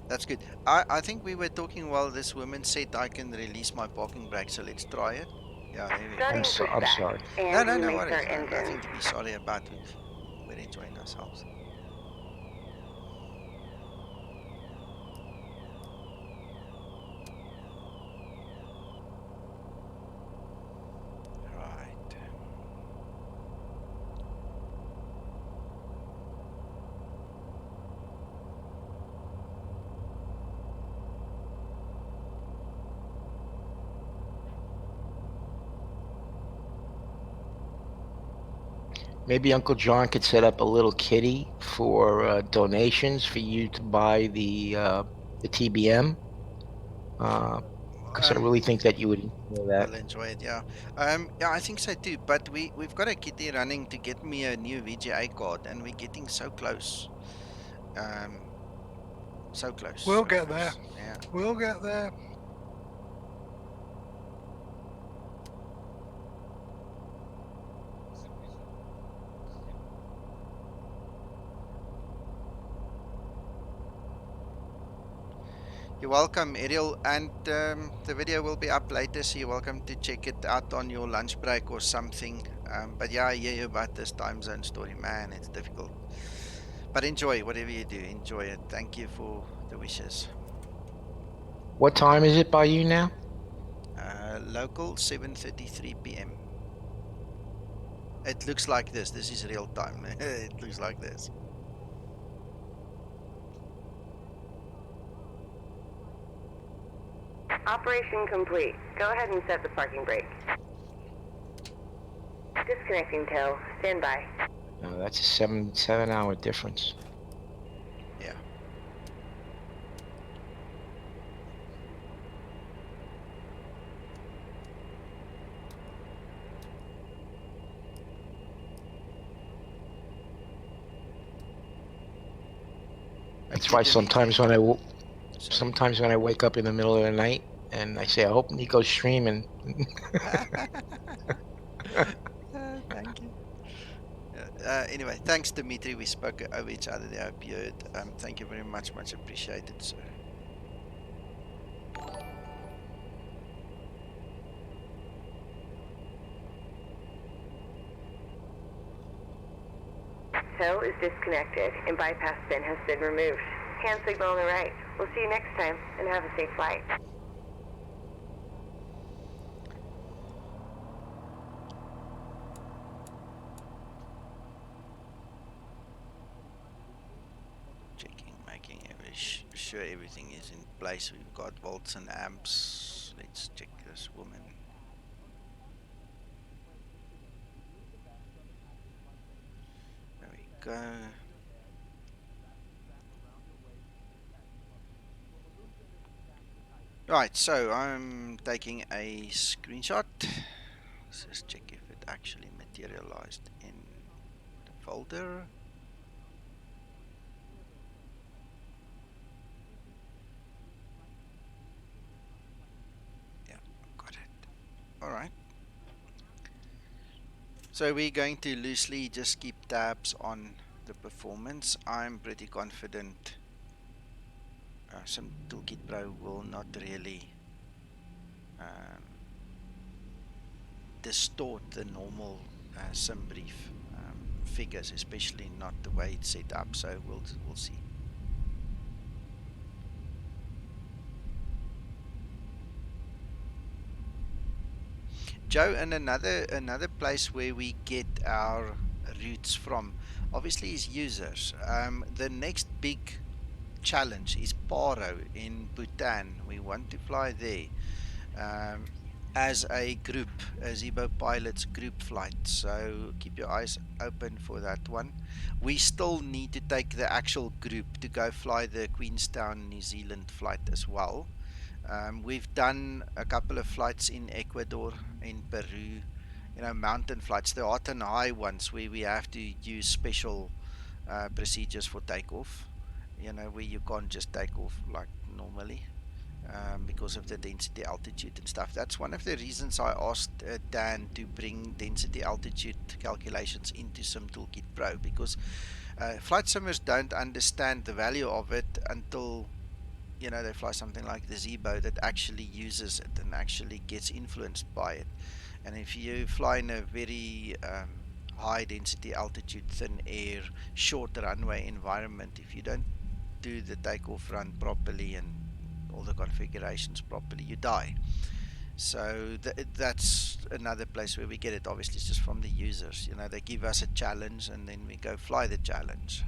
[SPEAKER 2] That's good. I think we were talking while this woman said I can release my parking brake, so let's try it. Yeah, there we go.
[SPEAKER 5] Starting
[SPEAKER 4] I'm
[SPEAKER 5] pushback.
[SPEAKER 4] sorry.
[SPEAKER 5] And we
[SPEAKER 2] No
[SPEAKER 5] may
[SPEAKER 2] worries.
[SPEAKER 5] start
[SPEAKER 2] No,
[SPEAKER 5] engines.
[SPEAKER 2] nothing to be sorry about. We're enjoying ourselves. Right.
[SPEAKER 4] Maybe Uncle John could set up a little kitty for donations for you to buy the TBM. Because I really think that you would enjoy that.
[SPEAKER 2] We'll enjoy it. Yeah. Yeah, I think so too. But we've got a kitty running to get me a new VGA card, and we're getting so close. So close.
[SPEAKER 3] We'll
[SPEAKER 2] So
[SPEAKER 3] get
[SPEAKER 2] close.
[SPEAKER 3] there.
[SPEAKER 2] Yeah.
[SPEAKER 3] We'll get there.
[SPEAKER 2] You're welcome, Ariel. And the video will be up later, so you're welcome to check it out on your lunch break or something. But yeah, I hear you about this time zone story, man. It's difficult. But enjoy whatever you do. Enjoy it. Thank you for the wishes.
[SPEAKER 4] What time is it by you now?
[SPEAKER 2] Local 7:33 p.m. It looks like this. This is real time. It looks like this.
[SPEAKER 5] Operation complete. Go ahead and set the parking brake. Disconnecting tow. Stand by.
[SPEAKER 4] No, that's a 7 hour difference.
[SPEAKER 2] Yeah.
[SPEAKER 4] That's why sometimes when I wake up in the middle of the night and I say I hope Nico's streaming.
[SPEAKER 2] Thank you. Anyway, thanks, Dimitri. We spoke over each other there. I hope you heard. Thank you very much. Much appreciated, sir.
[SPEAKER 5] Tow is disconnected and bypass pin has been removed. Hand signal on the right. We'll see you next time and have a safe flight.
[SPEAKER 2] Checking, making sure everything is in place. We've got volts and amps. Let's check this woman. There we go. Right, so I'm taking a screenshot. Let's just check if it actually materialized in the folder. Yeah, got it. Alright. So we're going to loosely just keep tabs on the performance. I'm pretty confident Sim Toolkit Pro will not really distort the normal sim brief figures, especially not the way it's set up. So we'll see. Joe, and another place where we get our roots from, obviously, is users. The next big challenge is Paro in Bhutan. We want to fly there. As a group, a Zibo Pilots group flight. So keep your eyes open for that one. We still need to take the actual group to go fly the Queenstown, New Zealand flight as well. We've done a couple of flights in Ecuador, in Peru, mountain flights, the hot and high ones where we have to use special procedures for takeoff, where you can't just take off like normally. Because of the density, altitude and stuff. That's one of the reasons I asked Dan to bring density, altitude calculations into Sim Toolkit Pro, because flight simmers don't understand the value of it until they fly something like the Zibo that actually uses it and actually gets influenced by it. And if you fly in a very high density, altitude, thin air, short runway environment, if you don't do the takeoff run properly and all the configurations properly, you die. So that's another place where we get it. Obviously, it's just from the users. They give us a challenge and then we go fly the challenge.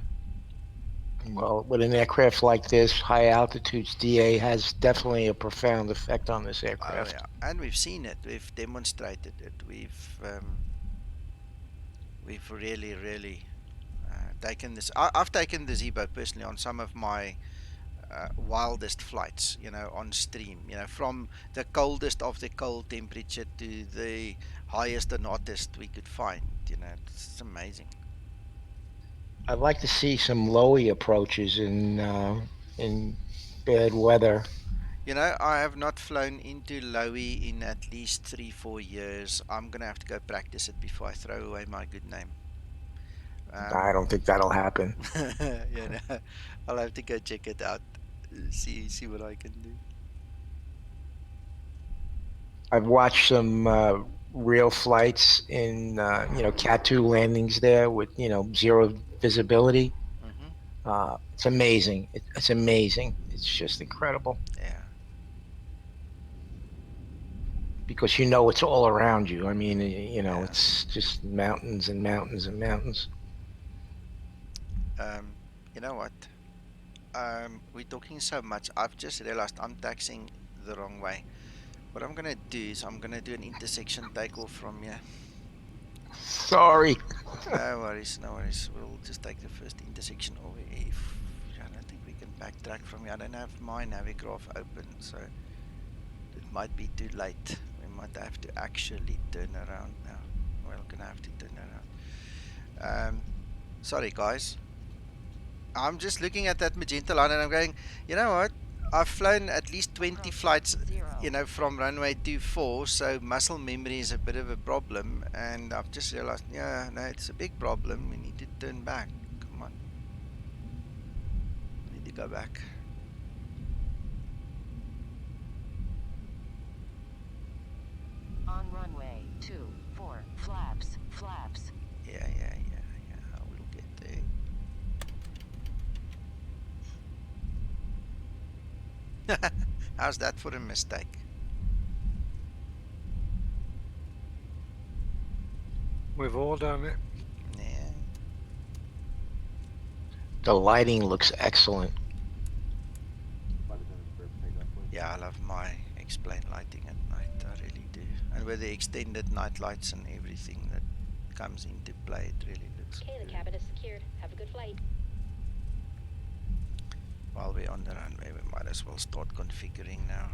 [SPEAKER 4] Well, with an aircraft like this, high altitudes, DA has definitely a profound effect on this aircraft.
[SPEAKER 2] Oh yeah, and we've seen it. We've demonstrated it. We've really taken this. I've taken the Zibo personally on some of my wildest flights, on stream, from the coldest of the cold temperature to the highest and hottest we could find. It's amazing.
[SPEAKER 4] I'd like to see some lowy approaches in bad weather.
[SPEAKER 2] I have not flown into Lowy in at least 3-4 years. I'm gonna have to go practice it before I throw away my good name.
[SPEAKER 4] I don't think that'll happen.
[SPEAKER 2] I'll have to go check it out, see what I can do.
[SPEAKER 4] I've watched some real flights in Cat 2 landings there with zero visibility.
[SPEAKER 2] Mm-hmm.
[SPEAKER 4] It's amazing. It's amazing. It's just incredible.
[SPEAKER 2] Yeah.
[SPEAKER 4] Because it's all around you. I mean,
[SPEAKER 2] Yeah.
[SPEAKER 4] it's just mountains and mountains and mountains.
[SPEAKER 2] You know what? We're talking so much. I've just realized I'm taxing the wrong way. What I'm gonna do is I'm gonna do an intersection takeoff from here.
[SPEAKER 4] Sorry.
[SPEAKER 2] No worries, no worries. We'll just take the first intersection over. I don't think we can backtrack from here. I don't have my Navigraph open, so it might be too late. We might have to actually turn around now. We're gonna have to turn around. Sorry guys. I'm just looking at that magenta line and I'm going, you know what? I've flown at least 20 flights, from runway 24, so muscle memory is a bit of a problem, and I've just realized, yeah, no, it's a big problem. We need to turn back. Come on. We need to go back.
[SPEAKER 9] On runway 24, flaps.
[SPEAKER 2] Yeah, I will get there. How's that for a mistake?
[SPEAKER 3] We've all done it.
[SPEAKER 2] Yeah.
[SPEAKER 4] The lighting looks excellent.
[SPEAKER 2] Yeah, I love my explain lighting at night. I really do. And with the extended night lights and everything that comes into play, it really looks
[SPEAKER 10] Okay,
[SPEAKER 2] good.
[SPEAKER 10] the cabin is secured. Have a good flight.
[SPEAKER 2] While we're on the runway, we might as well start configuring now.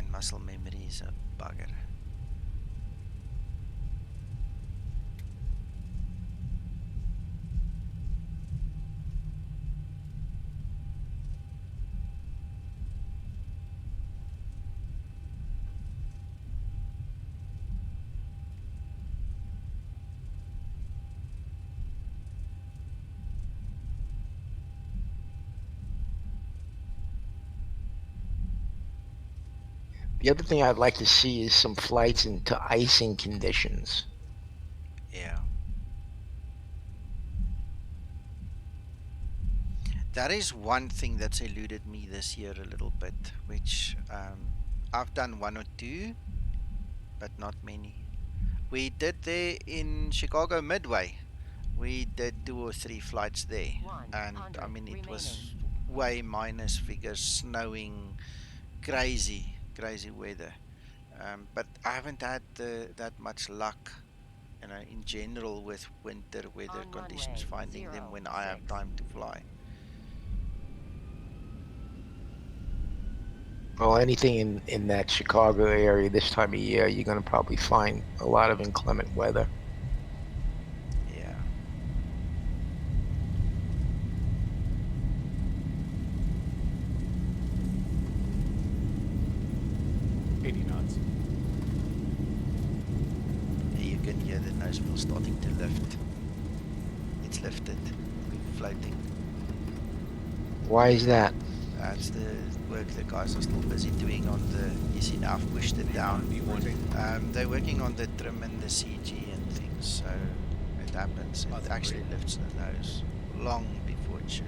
[SPEAKER 2] And muscle memory is a bugger.
[SPEAKER 4] The other thing I'd like to see is some flights into icing conditions.
[SPEAKER 2] Yeah. That is one thing that's eluded me this year a little bit, which I've done one or two, but not many. We did there in Chicago Midway. We did 2 or 3 flights there, and I mean it was way minus figures, snowing, crazy weather. But I haven't had that much luck, in general with winter weather conditions, finding them when I have time to fly.
[SPEAKER 4] Well, anything in that Chicago area this time of year, you're going to probably find a lot of inclement weather.
[SPEAKER 2] Yeah. You can hear the nose wheel starting to lift. It's lifted. We're floating.
[SPEAKER 4] Why is that?
[SPEAKER 2] That's the work the guys are still busy doing on the, you see now I've pushed it down. They're working on the trim and the CG and things, so it happens. It actually lifts the nose long before it should.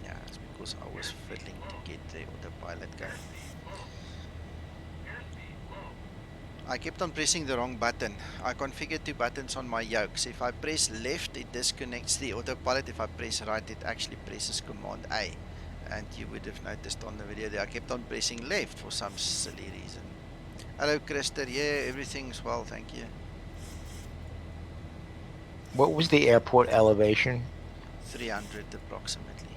[SPEAKER 2] Yeah, it's because I was fiddling to get the autopilot going. I kept on pressing the wrong button. I configured 2 buttons on my yokes. If I press left, it disconnects the autopilot. If I press right, it actually presses Command A. And you would have noticed on the video there, I kept on pressing left for some silly reason. Hello, Krister. Yeah, everything's well, thank you.
[SPEAKER 4] What was the airport elevation?
[SPEAKER 2] 300 approximately.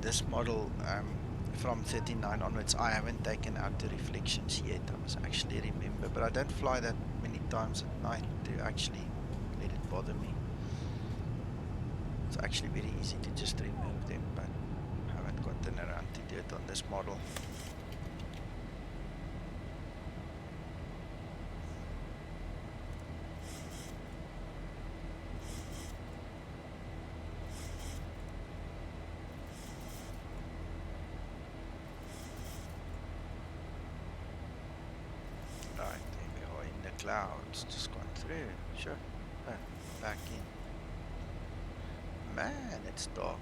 [SPEAKER 2] This model from 39 onwards, I haven't taken out the reflections yet. I must actually remember, but I don't fly that many times at night to actually let it bother me. It's actually very easy to just remove them, but I haven't gotten around to do it on this model. Clouds just gone through. Sure. Back in. Man, it's dark.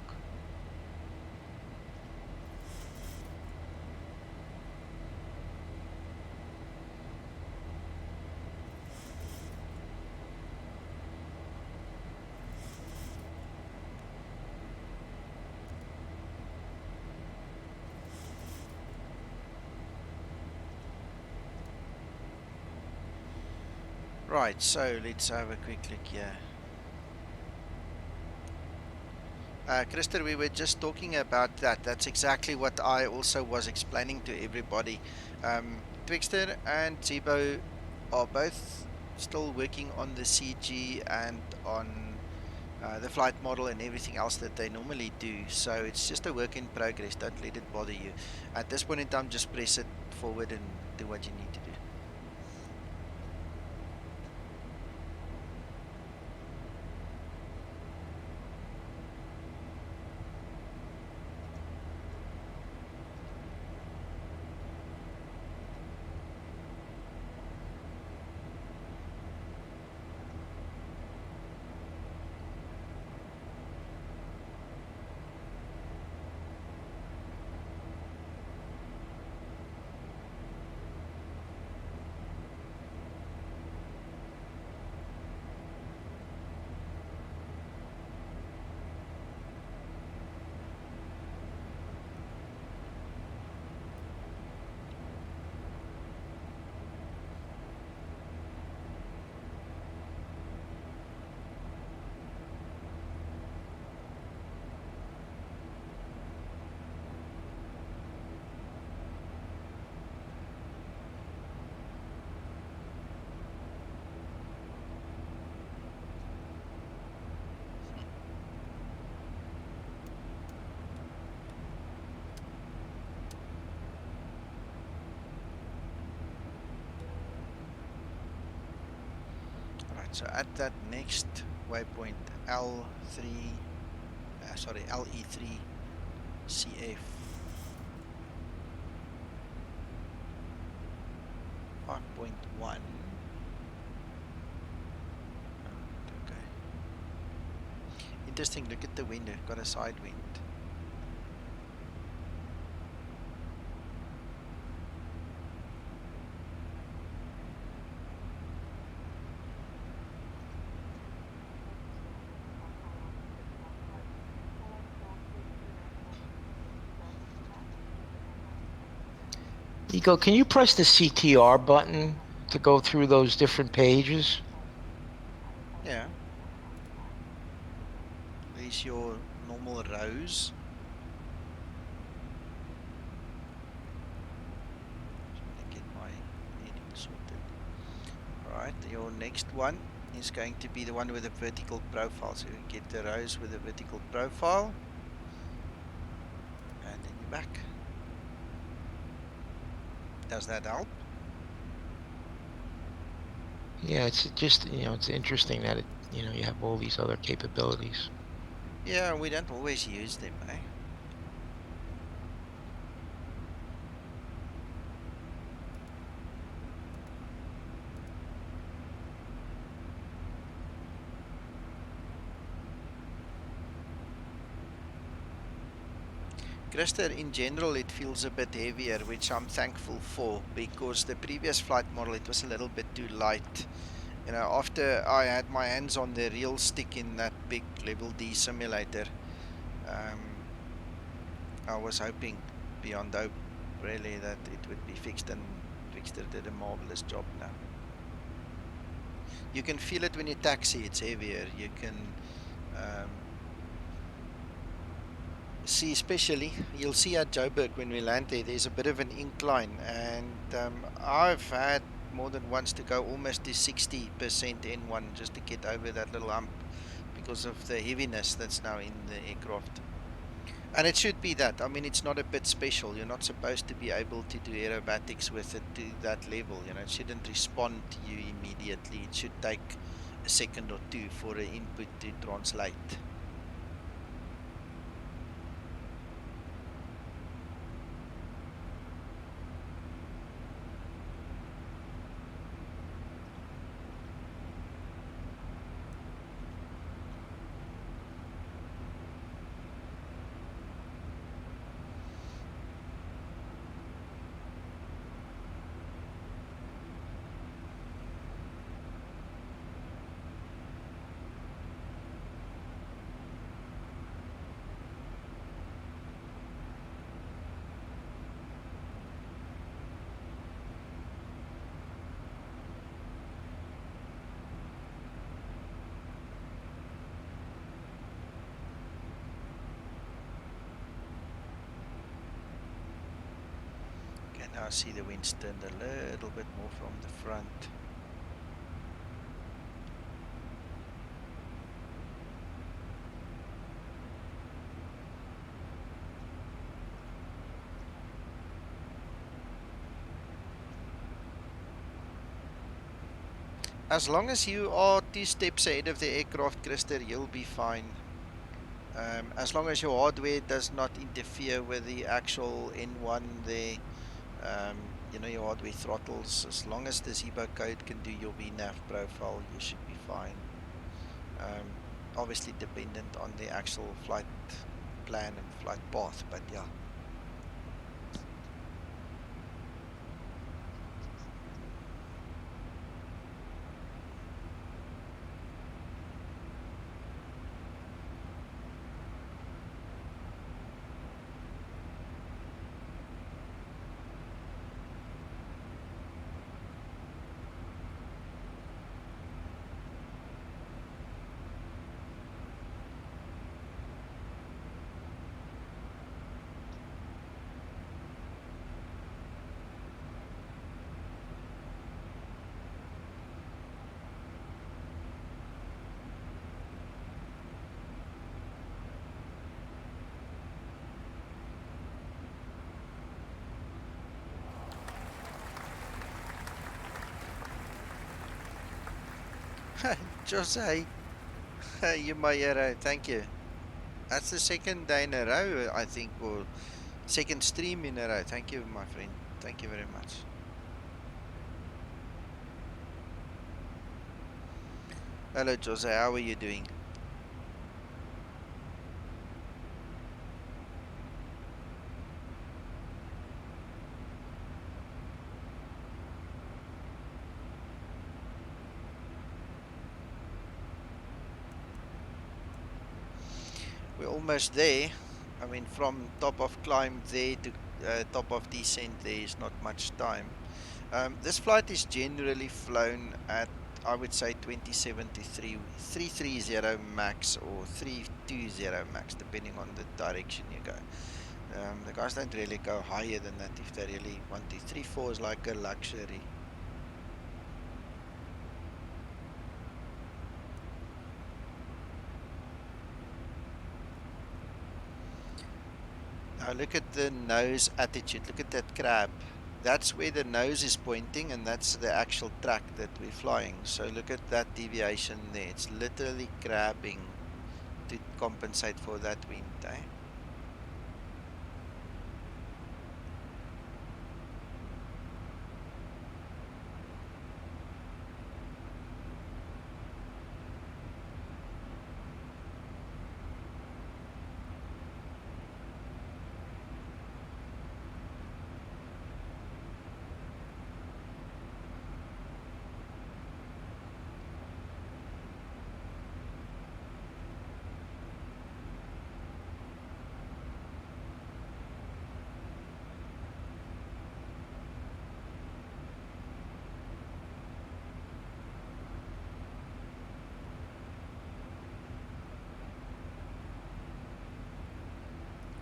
[SPEAKER 2] Right, so let's have a quick look here. Krister, we were just talking about that. That's exactly what I also was explaining to everybody. Twixter and Zibo are both still working on the CG and on the flight model and everything else that they normally do. So it's just a work in progress. Don't let it bother you. At this point in time, just press it forward and do what you need to do. So at that next waypoint, LE3 CF 5.1. Okay. Interesting, look at the wind, we've got a side wind.
[SPEAKER 4] Nico, can you press the CTR button to go through those different pages?
[SPEAKER 2] Yeah. There's your normal rows. Get my heading sorted. Alright, your next one is going to be the one with the vertical profile. So you get the rows with the vertical profile. And then you're back. Does that help?
[SPEAKER 4] Yeah, it's just, it's interesting that you have all these other capabilities.
[SPEAKER 2] Yeah, we don't always use them, eh? Christer, in general it feels a bit heavier, which I'm thankful for, because the previous flight model, it was a little bit too light. After I had my hands on the real stick in that big level D simulator, I was hoping beyond hope really that it would be fixed, and Fixter did a marvelous job now. You can feel it when you taxi, it's heavier. You can see, especially, you'll see at Joburg when we land there's a bit of an incline, and I've had more than once to go almost to 60% N1 just to get over that little hump because of the heaviness that's now in the aircraft. And it should be that. I mean, it's not a bit special. You're not supposed to be able to do aerobatics with it to that level. It shouldn't respond to you immediately. It should take a second or two for an input to translate. Now I see the wind's turned a little bit more from the front. As long as you are 2 steps ahead of the aircraft, Christer, you'll be fine. As long as your hardware does not interfere with the actual N1 there. Your hardware throttles, as long as the Zibo code can do your VNAV profile, you should be fine. Obviously dependent on the actual flight plan and flight path, but yeah. Jose, you're my hero. Thank you. That's the second day in a row, I think, or second stream in a row. Thank you, my friend. Thank you very much. Hello, Jose. How are you doing? We're almost there. I mean, from top of climb there to top of descent, there is not much time. This flight is generally flown at, I would say, 27 to 330 max or 320 max, depending on the direction you go. The guys don't really go higher than that if they really want to. 3.4 is like a luxury. Now look at the nose attitude. Look at that crab. That's where the nose is pointing, and that's the actual track that we're flying. So look at that deviation there. It's literally grabbing to compensate for that wind, eh?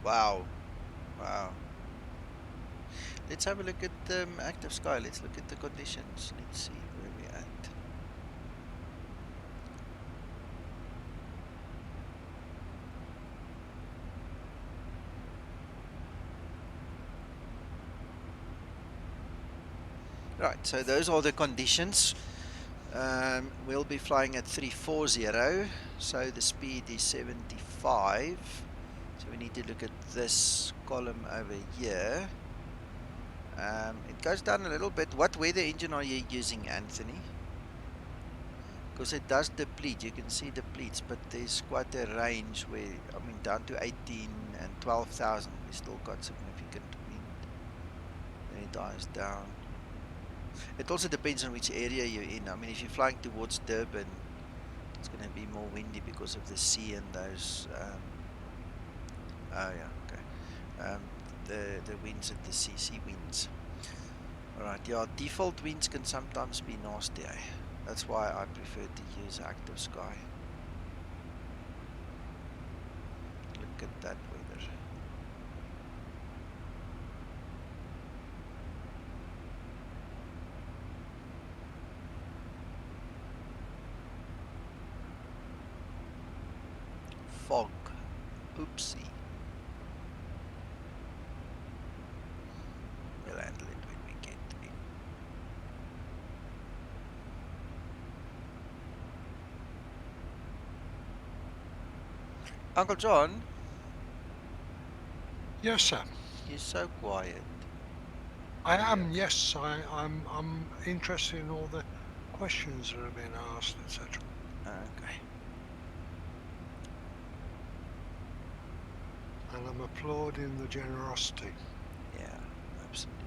[SPEAKER 2] Wow. Wow. Let's have a look at active sky. Let's look at the conditions. Let's see where we're at. Right, so those are the conditions. We'll be flying at 340, so the speed is 75. So we need to look at this column over here. It goes down a little bit. What weather engine are you using, Anthony? Because it does deplete. You can see depletes, but there's quite a range where, I mean, down to 18 and 12,000, we still got significant wind. Then it dies down. It also depends on which area you're in. I mean, if you're flying towards Durban, it's going to be more windy because of the sea and those. Oh yeah, okay. The winds at the sea winds. Alright, yeah, default winds can sometimes be nasty, eh? That's why I prefer to use active sky. Look at that weather. Fog. Oopsie. We'll handle it when we get in. Uncle John?
[SPEAKER 3] Yes, sir.
[SPEAKER 2] You're so quiet.
[SPEAKER 3] I am. Yes, I'm interested in all the questions that are being asked, etc.
[SPEAKER 2] Okay.
[SPEAKER 3] And I'm applauding the generosity.
[SPEAKER 2] Yeah, absolutely.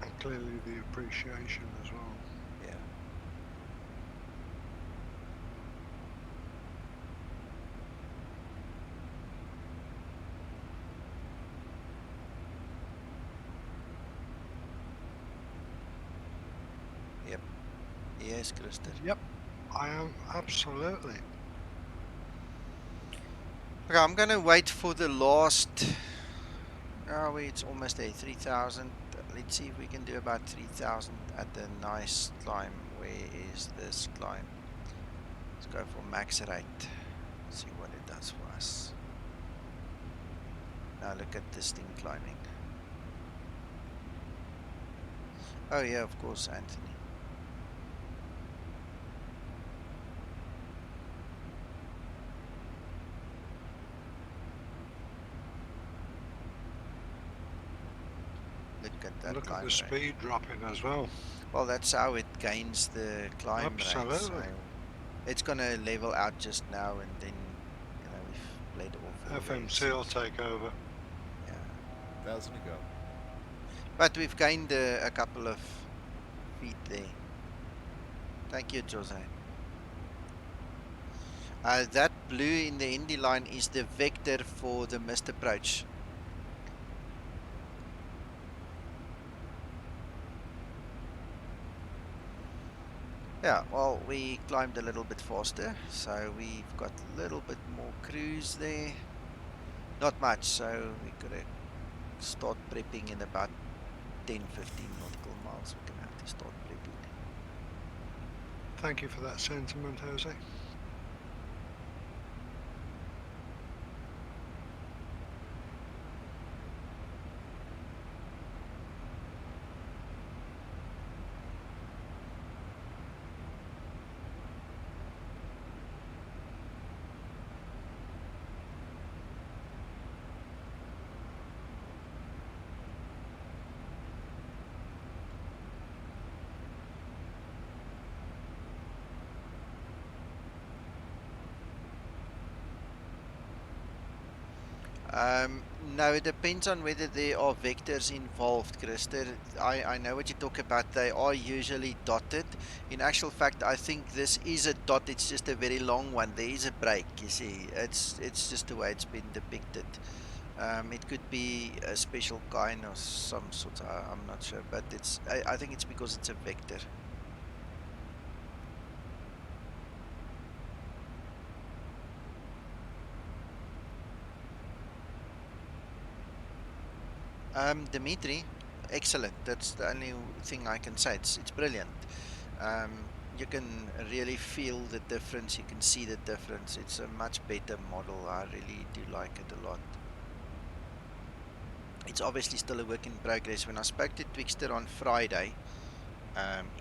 [SPEAKER 3] And clearly the appreciation as well.
[SPEAKER 2] Yeah. Yep. Yes, Christer.
[SPEAKER 3] Yep, I am absolutely.
[SPEAKER 2] Okay, I'm gonna wait for the last. Oh, it's almost there. 3,000. Let's see if we can do about 3,000 at the nice climb. Where is this climb? Let's go for max rate. See what it does for us. Now look at this thing climbing. Oh yeah, of course, Anthony. Look at that
[SPEAKER 3] Look at
[SPEAKER 2] climb
[SPEAKER 3] the
[SPEAKER 2] rate.
[SPEAKER 3] speed dropping as well.
[SPEAKER 2] Well, that's how it gains the climb rate. So
[SPEAKER 3] Absolutely.
[SPEAKER 2] it's gonna level out just now, and then we've played off all the
[SPEAKER 3] FMC will take over.
[SPEAKER 2] Yeah,
[SPEAKER 1] 1,000 to go.
[SPEAKER 2] but we've gained a couple of feet there. Thank you, Jose. That blue in the Indy line is the vector for the missed approach. Yeah, well, we climbed a little bit faster, so we've got a little bit more cruise there. Not much, so we gotta start prepping in about 10-15 nautical miles. We're gonna have to start prepping.
[SPEAKER 3] Thank you for that sentiment, Jose.
[SPEAKER 2] No, it depends on whether there are vectors involved, Christer. I know what you talk about. They are usually dotted. In actual fact, I think this is a dot. It's just a very long one. There is a break, you see. It's just the way it's been depicted. It could be a special kind or some sort. I'm not sure, but I think it's because it's a vector. Dimitri, excellent. That's the only thing I can say. It's brilliant. You can really feel the difference. You can see the difference. It's a much better model. I really do like it a lot. It's obviously still a work in progress. When I spoke to Twixter on Friday,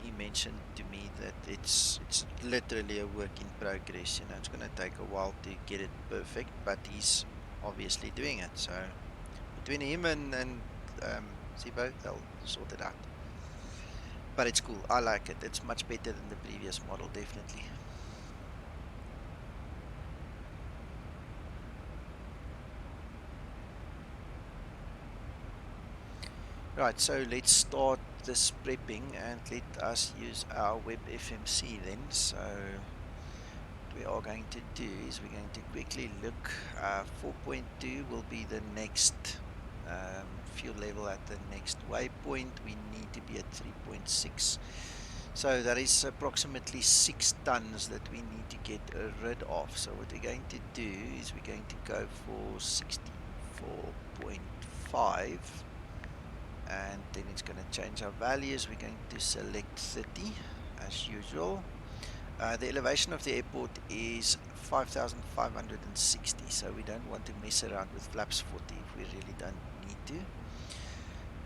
[SPEAKER 2] he mentioned to me that it's literally a work in progress. You know, it's going to take a while to get it perfect, but he's obviously doing it. So between him and Zibo, they'll sort it out. But it's cool. I like it. It's much better than the previous model, definitely. Right, so let's start this prepping and let us use our WebFMC then. So what we are going to do is we're going to quickly look. 4.2 will be the next fuel level at the next waypoint. We need to be at 3.6. So that is approximately 6 tons that we need to get rid of. So what we're going to do is we're going to go for 64.5. And then it's going to change our values. We're going to select 30 as usual. The elevation of the airport is 5,560, so we don't want to mess around with flaps 40 if we really don't need to.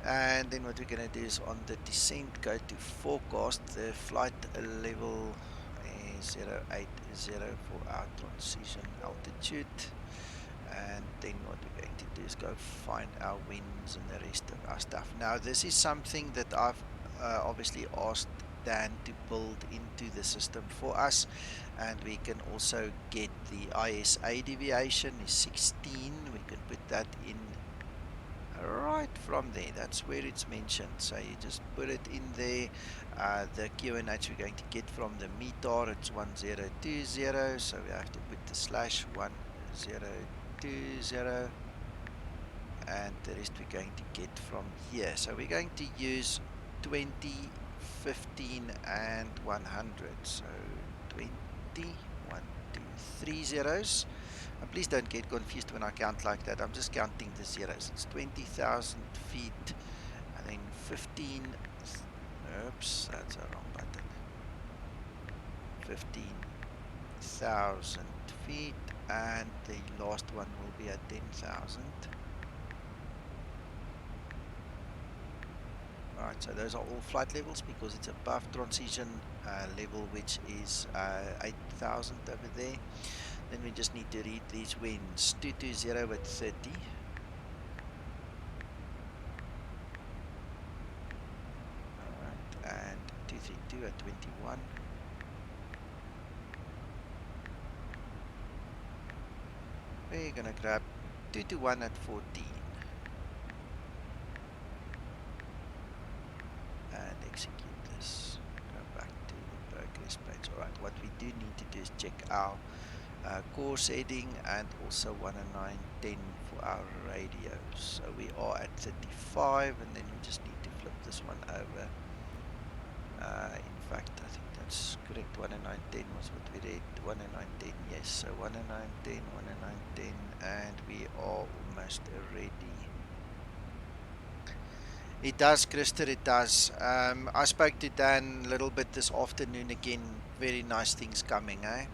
[SPEAKER 2] And then what we're going to do is on the descent go to forecast. The flight level is 080 for our transition altitude. And then what we're going to do is go find our winds and the rest of our stuff. Now this is something that I've obviously asked Dan to build into the system for us, and we can also get the ISA deviation is 16. We can put that in right from there. That's where it's mentioned, so you just put it in there. The QNH we're going to get from the METAR, it's 1020, so we have to put the /1020, and the rest we're going to get from here. So we're going to use 20, 15 and 100. So 20, 1, 2, 3 zeros. And please don't get confused when I count like that. I'm just counting the zeros. It's 20,000 feet and then 15. Oops, that's a wrong button. 15,000 feet, and the last one will be at 10,000. Right, so those are all flight levels because it's above transition level, which is 8,000 over there. Then we just need to read these winds. 220 at 30. Alright, and 232 at 21. We're gonna grab 221 at 14. And execute this. Go back to the progress page. Alright, what we do need to do is check our course heading and also 109.10 for our radios. So we are at 35 and then we just need to flip this one over. In fact, I think that's correct. 109.10 was what we read. 109.10, yes. So 109.10, 109.10, and we are almost ready. It does, Krister, it does. I spoke to Dan a little bit this afternoon again. Very nice things coming, eh?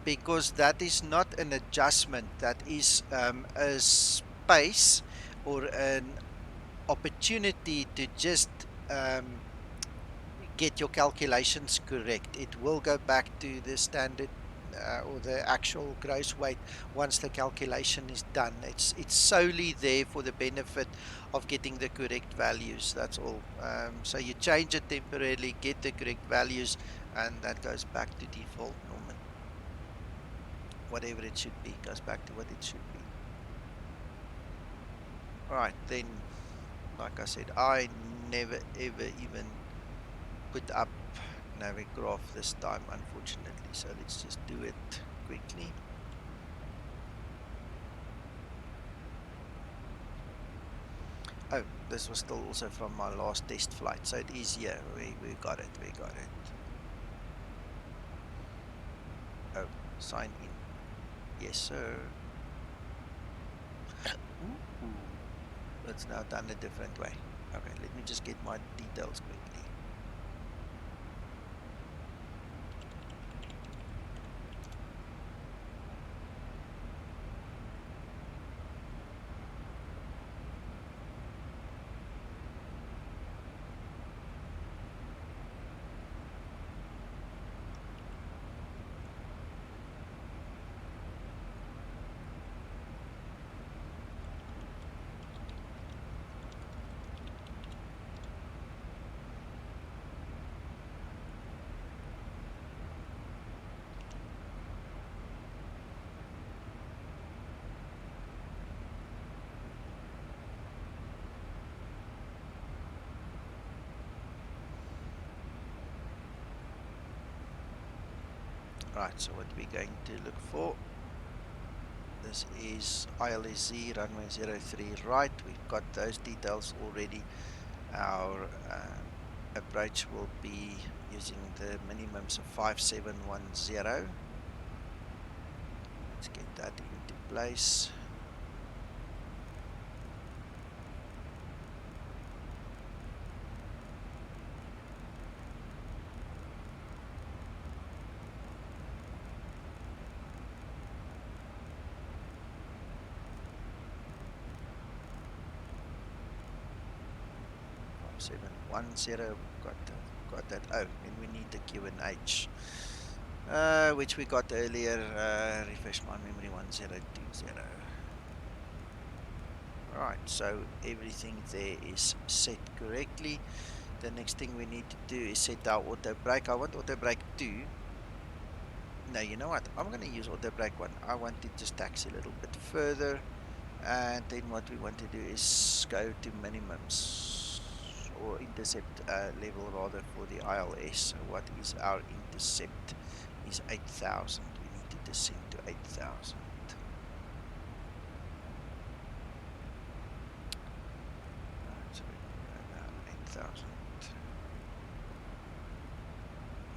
[SPEAKER 2] Because that is not an adjustment, that is a space or an opportunity to just get your calculations correct. It will go back to the standard or the actual gross weight once the calculation is done. It's solely there for the benefit of getting the correct values, that's all. So you change it temporarily, get the correct values, and that goes back to default normally. Whatever it should be goes back to what it should be. Alright, then like I said, I never ever even put up Navigraph this time, unfortunately, so let's just do it quickly. Oh, this was still also from my last test flight, so it is here. We got it, we got it. Oh, sign in. Yes, sir. Ooh, it's now done a different way. Okay, let me just get my details quickly. Right, so what we're going to look for, this is ILSZ runway 03 right. We've got those details already. Our approach will be using the minimums of 5710. Let's get that into place. Seven 10, got that. Oh, and we need the QNH, which we got earlier. Refresh my memory, 1020. Right, so everything there is set correctly. The next thing we need to do is set our auto brake. I want auto brake 2. No, you know what? I'm going to use auto brake 1. I want to just taxi a little bit further, and then what we want to do is go to minimums, or intercept level rather, for the ILS. So what is our intercept? Is 8,000. We need to descend to 8,000. So we go down 8,000.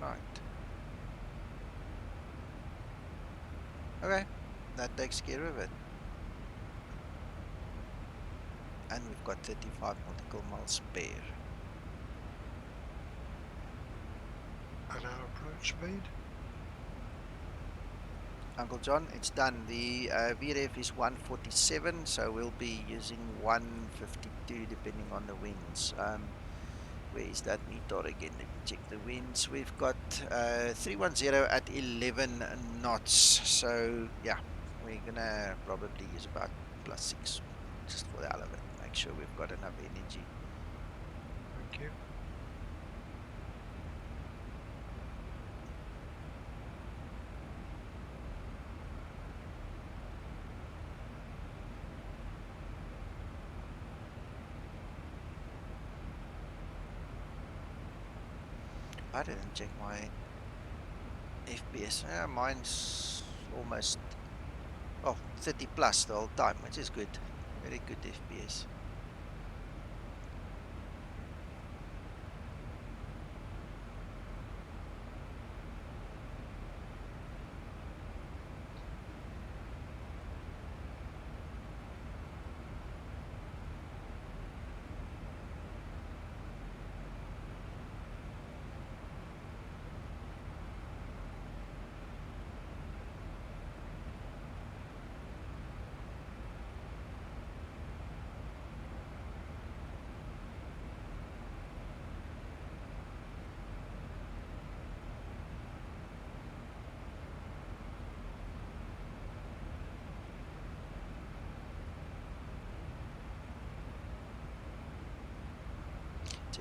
[SPEAKER 2] Right. Okay, that takes care of it. And we've got 35 nautical miles spare.
[SPEAKER 3] At our approach speed?
[SPEAKER 2] Uncle John, it's done. The VRF is 147, so we'll be using 152 depending on the winds. Where is that meter again? Let me check the winds. We've got 310 at 11 knots. So yeah, we're gonna probably use about +6 just for the hell of it. Make sure we've got enough energy.
[SPEAKER 3] Thank you.
[SPEAKER 2] I didn't check my FPS. Mine's almost 30 plus the whole time, which is good. Very good FPS.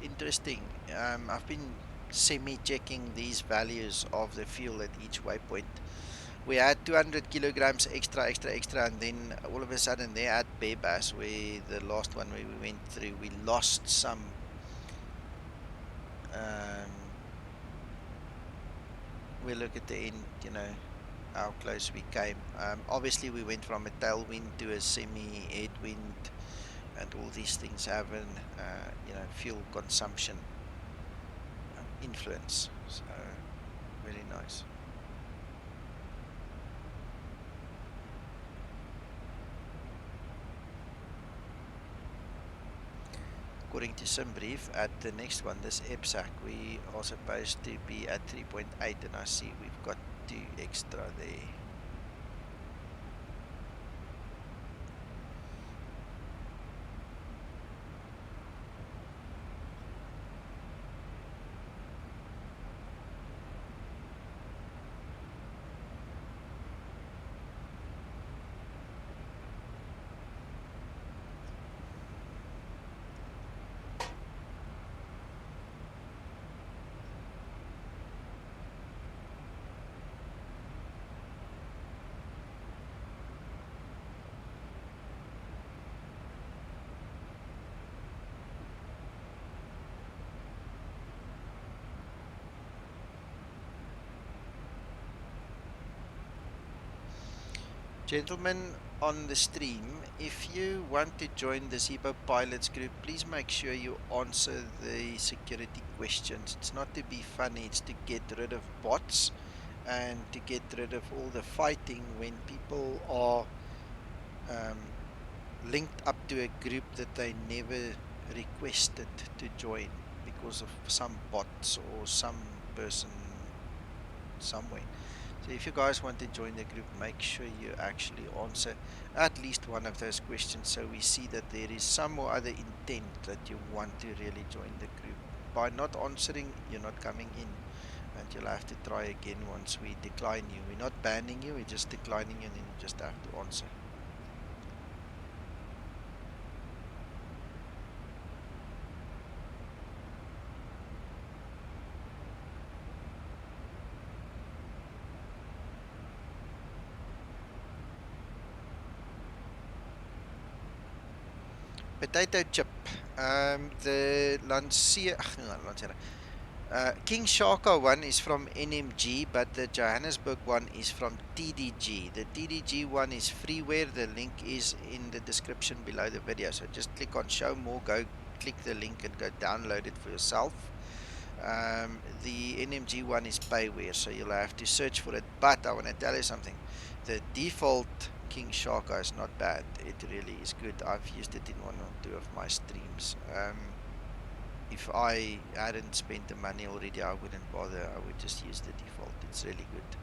[SPEAKER 2] Interesting. I've been semi-checking these values of the fuel at each waypoint. We had 200 kilograms extra, and then all of a sudden there at Bebas, where the last one we went through, we lost some. We look at the end, you know, how close we came. Obviously, we went from a tailwind to a semi-headwind, and all these things have an, fuel consumption influence. So, very nice. According to SimBrief, at the next one, this EPSAC, we are supposed to be at 3.8, and I see we've got 2 extra there. Gentlemen on the stream, if you want to join the Zibo Pilots group, please make sure you answer the security questions. It's not to be funny, it's to get rid of bots and to get rid of all the fighting when people are linked up to a group that they never requested to join because of some bots or some person somewhere. So if you guys want to join the group, make sure you actually answer at least one of those questions so we see that there is some or other intent that you want to really join the group. By not answering, you're not coming in, and you'll have to try again once we decline you. We're not banning you, we're just declining you, and then you just have to answer. Potato chip. The King Shaka one is from NMG, but the Johannesburg one is from TDG. The TDG one is freeware. The link is in the description below the video. So just click on show more, go click the link and go download it for yourself. The NMG one is payware, so you'll have to search for it. But I want to tell you something. The default King Shaka is not bad. It really is good. I've used it in 1 or 2 of my streams. If I hadn't spent the money already, I wouldn't bother. I would just use the default. It's really good.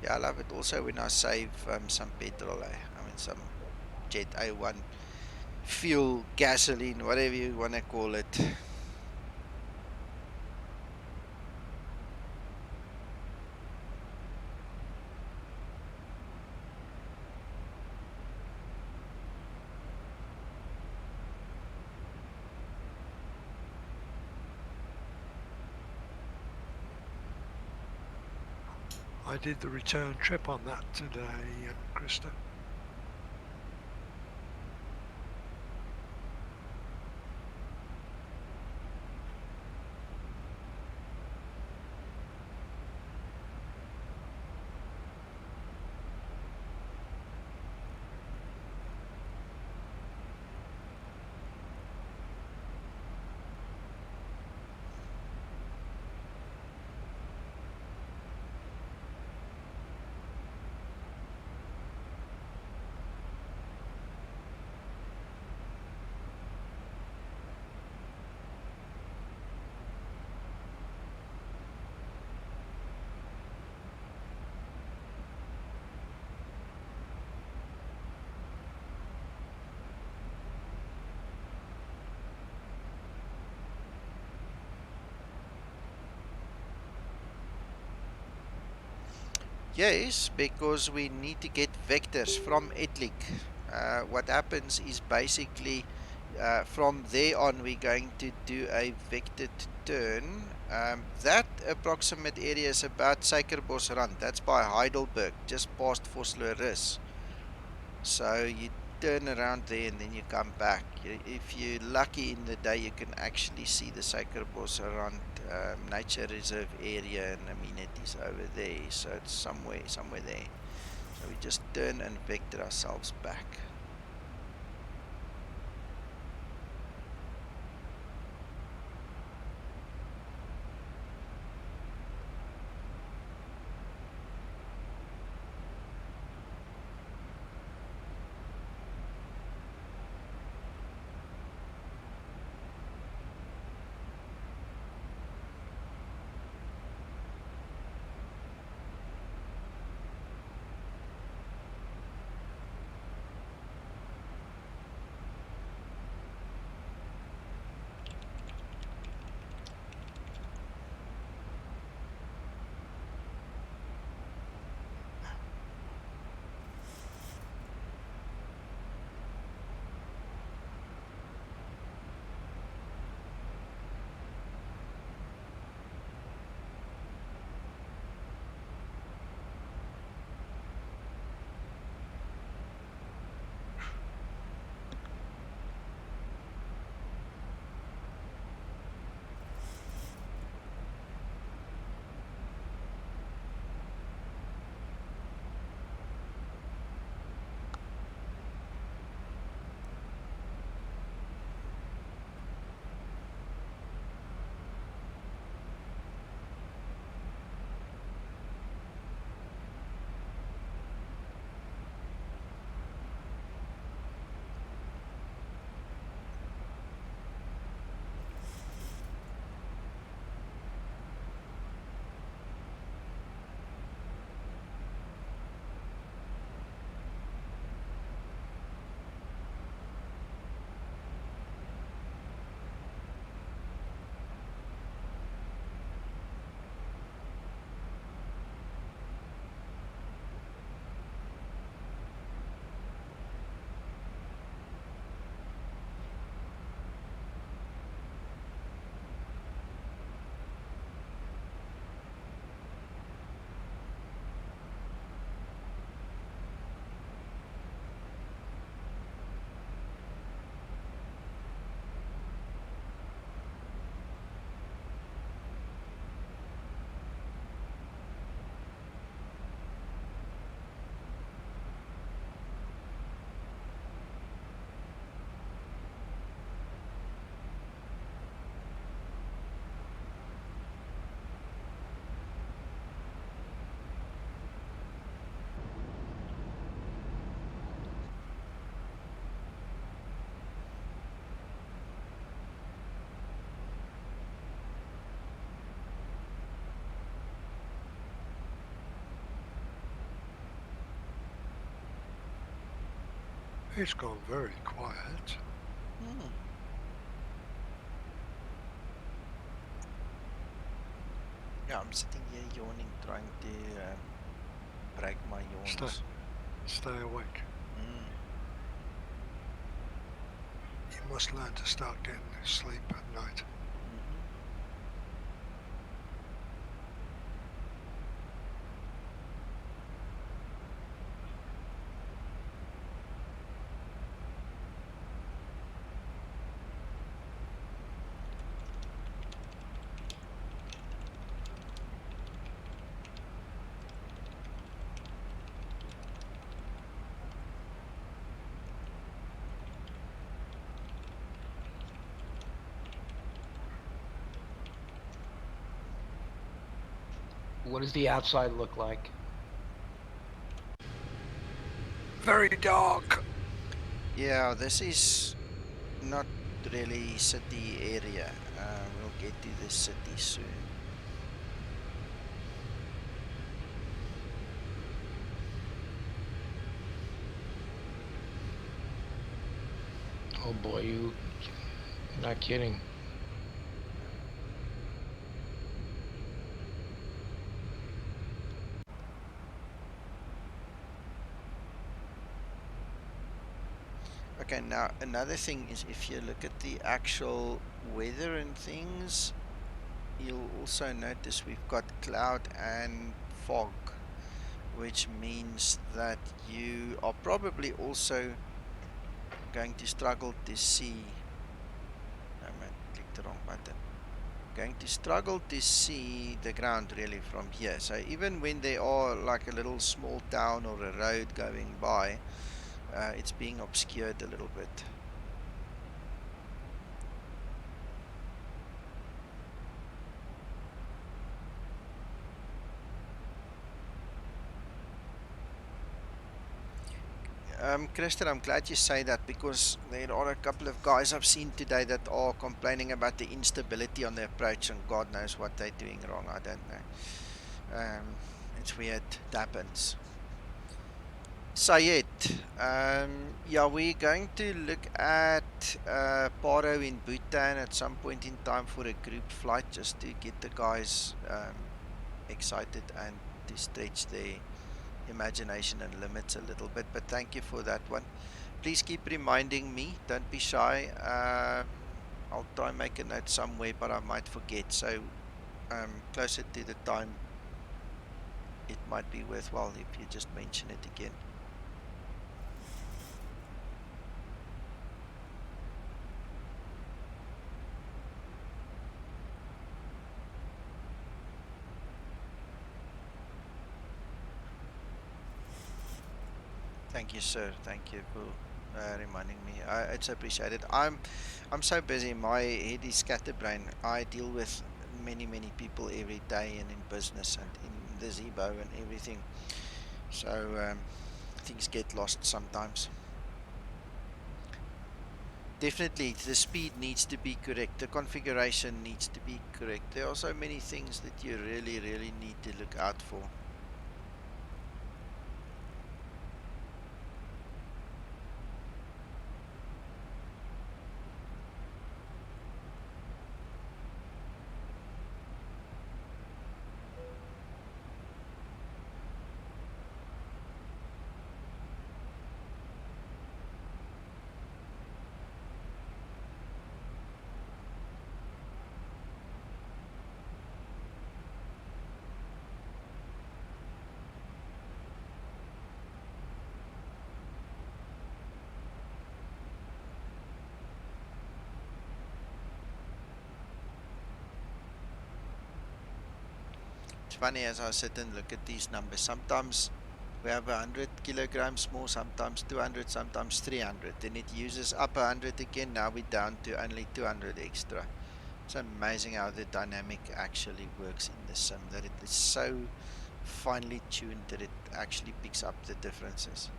[SPEAKER 2] Yeah, I love it also when I save some petrol. I mean, some Jet A1 fuel, gasoline, whatever you want to call it.
[SPEAKER 3] I did the return trip on that today, Krista.
[SPEAKER 2] Yes, because we need to get vectors from Etlik. What happens is basically from there on we're going to do a vectored turn. That approximate area is about Suikerbosrand. That's by Heidelberg, just past Vosloorus. So you turn around there and then you come back. If you're lucky in the day, you can actually see the Suikerbosrand nature reserve area and amenities over there. So it's somewhere there. So we just turn and vector ourselves back.
[SPEAKER 3] It's gone very quiet.
[SPEAKER 2] Hmm. Yeah, I'm sitting here yawning, trying to break my yawns.
[SPEAKER 3] Stay awake.
[SPEAKER 2] Mm.
[SPEAKER 3] You must learn to start getting sleep at night.
[SPEAKER 2] Mhm.
[SPEAKER 4] What does the outside look like?
[SPEAKER 3] Very dark.
[SPEAKER 2] Yeah, this is not really city area. We'll get to the city soon.
[SPEAKER 4] Oh boy, you're not kidding.
[SPEAKER 2] Okay, now another thing is if you look at the actual weather and things, you'll also notice we've got cloud and fog, which means that you are probably also going to struggle to see. I clicked the wrong button. Going to struggle to see the ground really from here. So even when there are like a little small town or a road going by, it's being obscured a little bit. Christian, I'm glad you say that because there are a couple of guys I've seen today that are complaining about the instability on the approach, and God knows what they're doing wrong. I don't know. It's weird. It happens. Sayed, yeah, we're going to look at Paro in Bhutan at some point in time for a group flight, just to get the guys excited and to stretch their imagination and limits a little bit. But thank you for that one. Please keep reminding me. Don't be shy. I'll try and make a note somewhere, but I might forget. So closer to the time, it might be worthwhile if you just mention it again. Thank you, sir. Thank you for reminding me. It's appreciated. I'm so busy. My head is scatterbrained. I deal with many people every day, and in business and in the Zibo and everything. So things get lost sometimes. Definitely, the speed needs to be correct. The configuration needs to be correct. There are so many things that you really need to look out for. It's funny as I sit and look at these numbers. Sometimes we have 100 kilograms more, sometimes 200, sometimes 300. Then it uses up 100 again. Now we're down to only 200 extra. It's amazing how the dynamic actually works in the sim, that it is so finely tuned that it actually picks up the differences.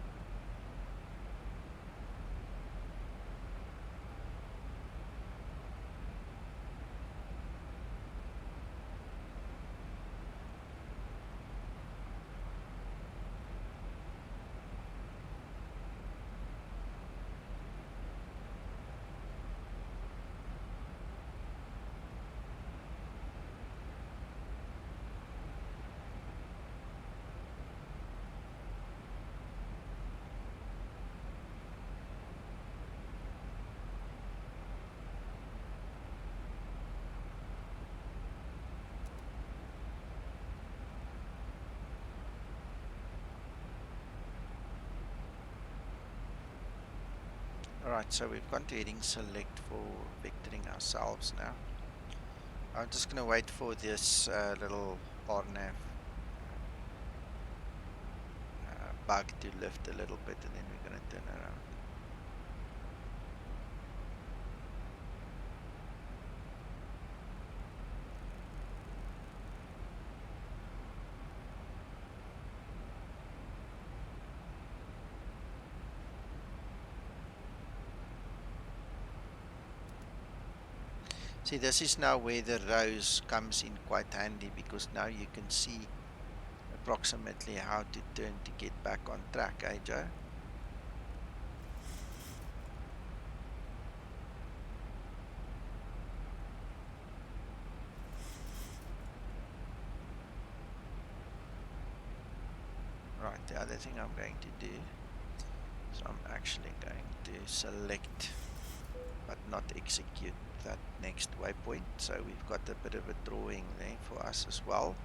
[SPEAKER 2] Alright, so we've gone to heading select for vectoring ourselves now. I'm just going to wait for this little RNAV bug to lift a little bit, and then we're going to turn around. See, this is now where the rose comes in quite handy, because now you can see approximately how to turn to get back on track, eh, Joe? Right, the other thing I'm going to do is I'm actually going to select but not execute that next waypoint, so we've got a bit of a drawing there for us as well.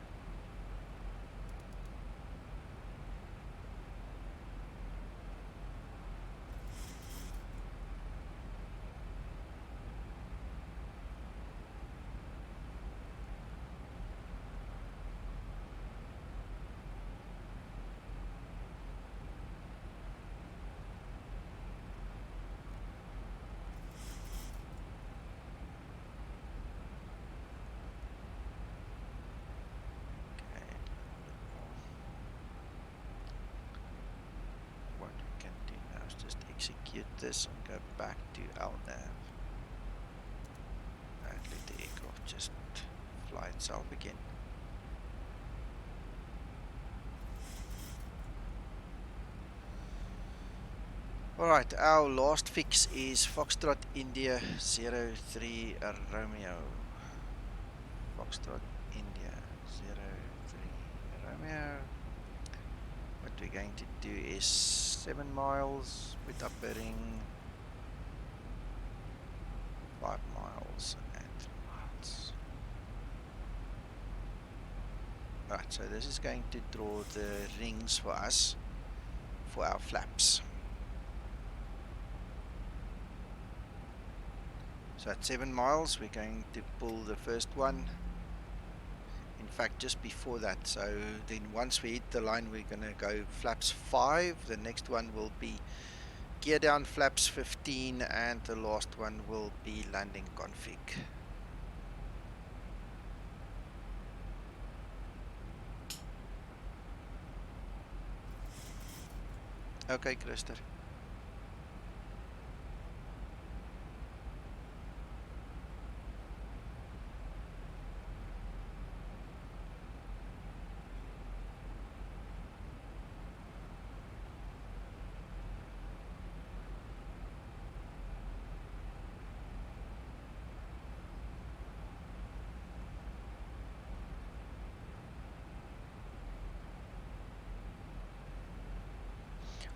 [SPEAKER 2] Execute this and go back to our nav and let the aircraft just fly itself again. Alright, our last fix is Foxtrot India 03 Romeo. Foxtrot India 03 Romeo. What we're going to do is 7 miles with up a ring, 5 miles and 3 miles. Right, so this is going to draw the rings for us for our flaps. So at 7 miles we're going to pull the first one. In fact, just before that, so then once we hit the line we're going to go flaps 5. The next one will be gear down flaps 15, and the last one will be landing config. Okay, Christer.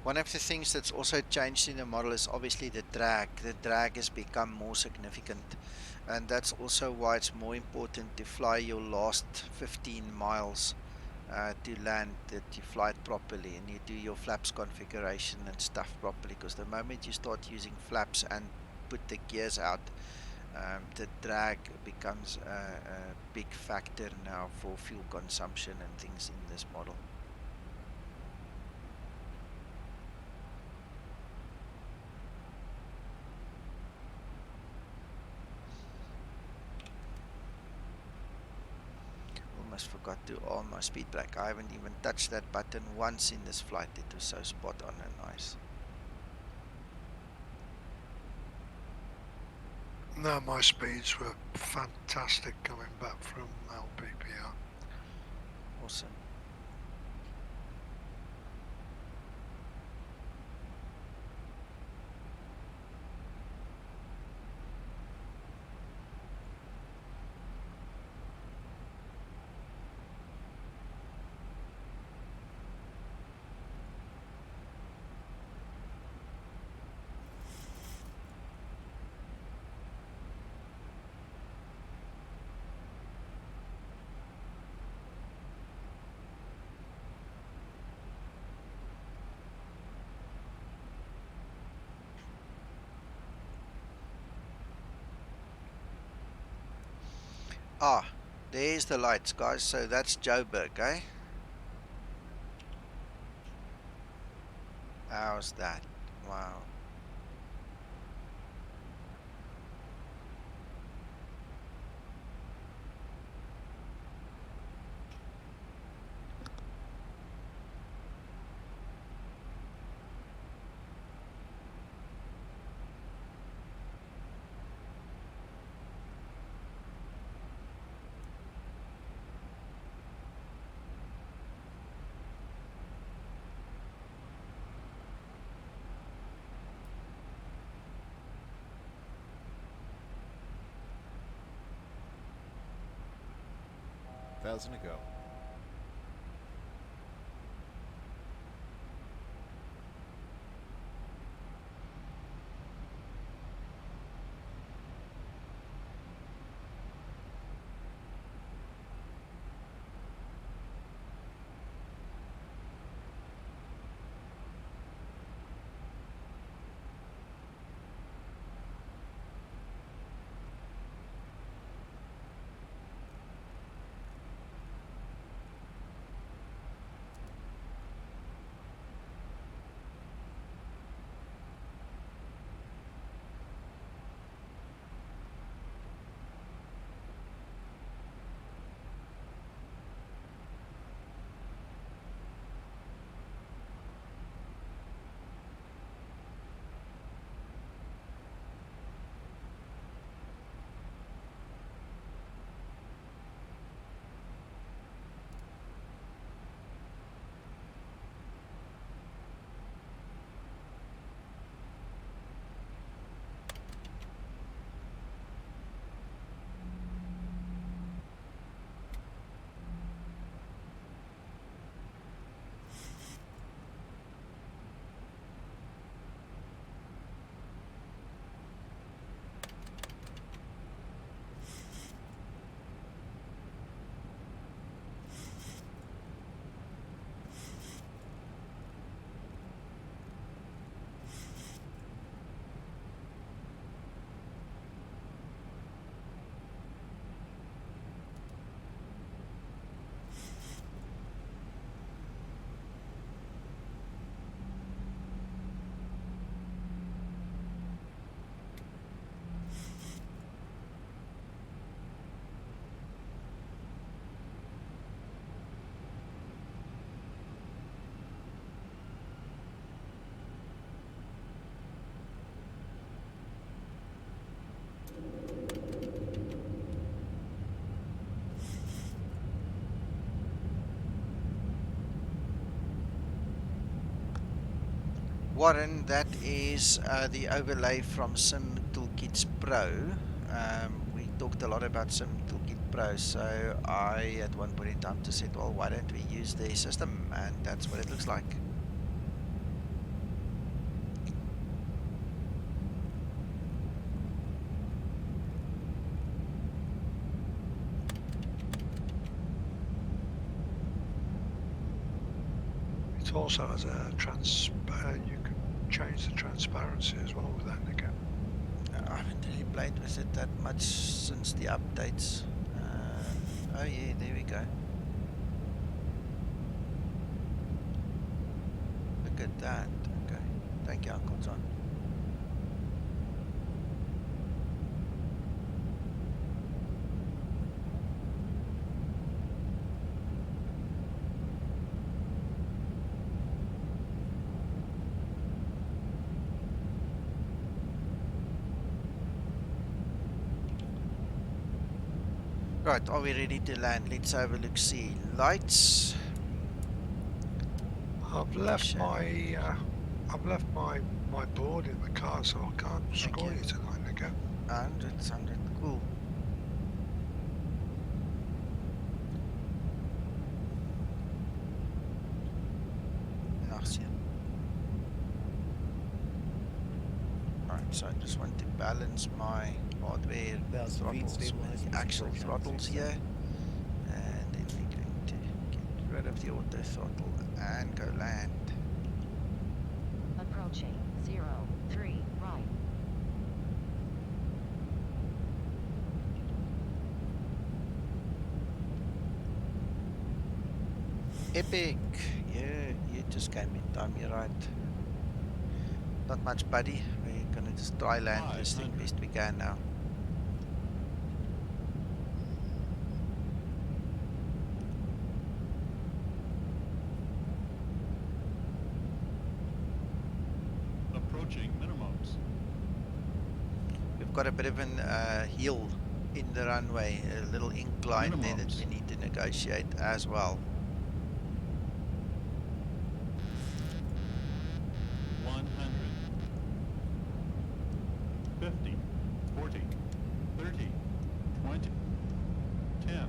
[SPEAKER 2] One of the things that's also changed in the model is obviously the drag. The drag has become more significant, and that's also why it's more important to fly your last 15 miles to land, that you fly it properly and you do your flaps configuration and stuff properly, because the moment you start using flaps and put the gears out, the drag becomes a big factor now for fuel consumption and things in this model. Almost forgot to on my speed brake. I haven't even touched that button once in this flight. It was so spot on and nice.
[SPEAKER 3] No, my speeds were fantastic coming back from LPPR.
[SPEAKER 2] Awesome. Ah, there's the lights, guys. So that's Joburg, eh? How's that? Wow.
[SPEAKER 11] Thousand to go.
[SPEAKER 2] Warren, that is the overlay from Sim Toolkit Pro. We talked a lot about Sim Toolkit Pro, so I at one point in time just said, well, why don't we use their system? And that's what it looks like.
[SPEAKER 3] It also has a you can change the transparency as well with that, Nico.
[SPEAKER 2] I haven't really played with it that much since the updates. Oh yeah, there we go. Look at that. Okay, thank you, Uncle John. Right, are we ready to land? Let's have a look. See lights.
[SPEAKER 3] I've left my board in the car, so I can't score you tonight, Nico.
[SPEAKER 2] 100, cool. Nice. Right, so I just want to balance my hardware throttles with the actual throttles here, and then we're going to get rid of the auto throttle and go land.
[SPEAKER 9] Approaching 03 right. .
[SPEAKER 2] 1 Epic. Yeah, you just came in time. You're right. Not much, buddy. We're gonna just dry land this thing best we can now.
[SPEAKER 11] Approaching minimums.
[SPEAKER 2] We've got a bit of an hill in the runway, a little incline there that we need to negotiate as well.
[SPEAKER 11] 100. 50. 40. 30. 20. 10.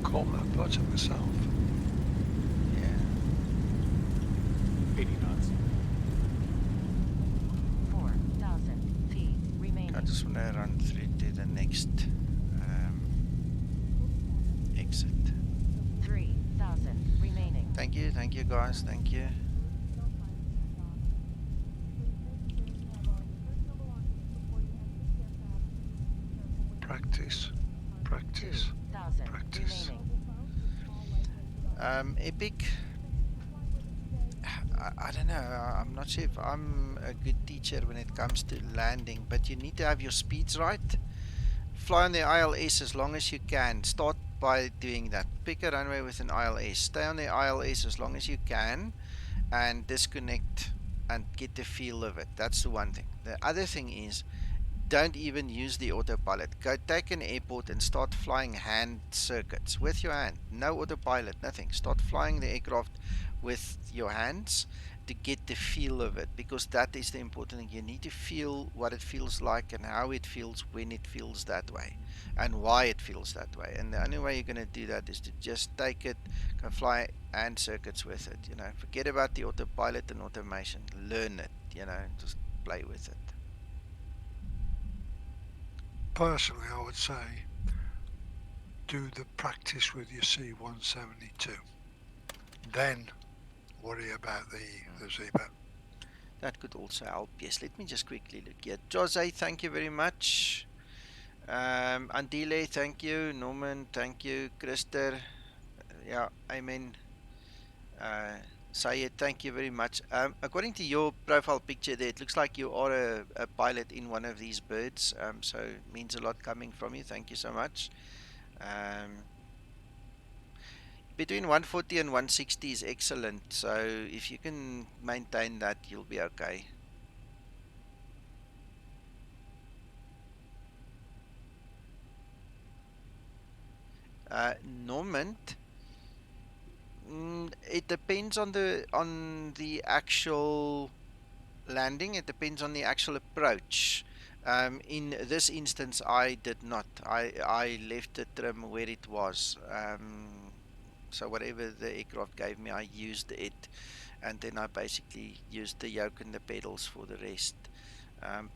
[SPEAKER 3] Caught my butt at myself.
[SPEAKER 2] Yeah.
[SPEAKER 11] 80 knots.
[SPEAKER 9] 4,000 feet remaining.
[SPEAKER 2] I just want to run through to the next exit.
[SPEAKER 9] 3,000 remaining.
[SPEAKER 2] Thank you guys, thank you.
[SPEAKER 3] Practice.
[SPEAKER 9] 2,000
[SPEAKER 3] Practice.
[SPEAKER 9] remaining.
[SPEAKER 2] Epic. I don't know, I'm not sure if I'm a good teacher when it comes to landing, but you need to have your speeds right. Fly on the ILS as long as you can. Start by doing that. Pick a runway with an ILS. Stay on the ILS as long as you can and disconnect and get the feel of it. That's the one thing. The other thing is, don't even use the autopilot. Go take an airport and start flying hand circuits with your hand. No autopilot, nothing. Start flying the aircraft with your hands to get the feel of it, because that is the important thing. You need to feel what it feels like and how it feels when it feels that way and why it feels that way. And the only way you're going to do that is to just take it, go fly hand circuits with it. You know, forget about the autopilot and automation. Learn it, you know, just play with it.
[SPEAKER 3] Personally, I would say do the practice with your C-172. Then worry about the Zibo.
[SPEAKER 2] That could also help. Yes, let me just quickly look here. Jose, thank you very much. Andile, thank you. Norman, thank you. Krister, yeah, amen. Sayed, thank you very much. According to your profile picture there, it looks like you are a pilot in one of these birds. So it means a lot coming from you. Thank you so much. Between 140 and 160 is excellent. So if you can maintain that, you'll be okay. Normand, it depends on the actual landing. It depends on the actual approach. In this instance, I did not. I left the trim where it was. So whatever the aircraft gave me, I used it, and then I basically used the yoke and the pedals for the rest.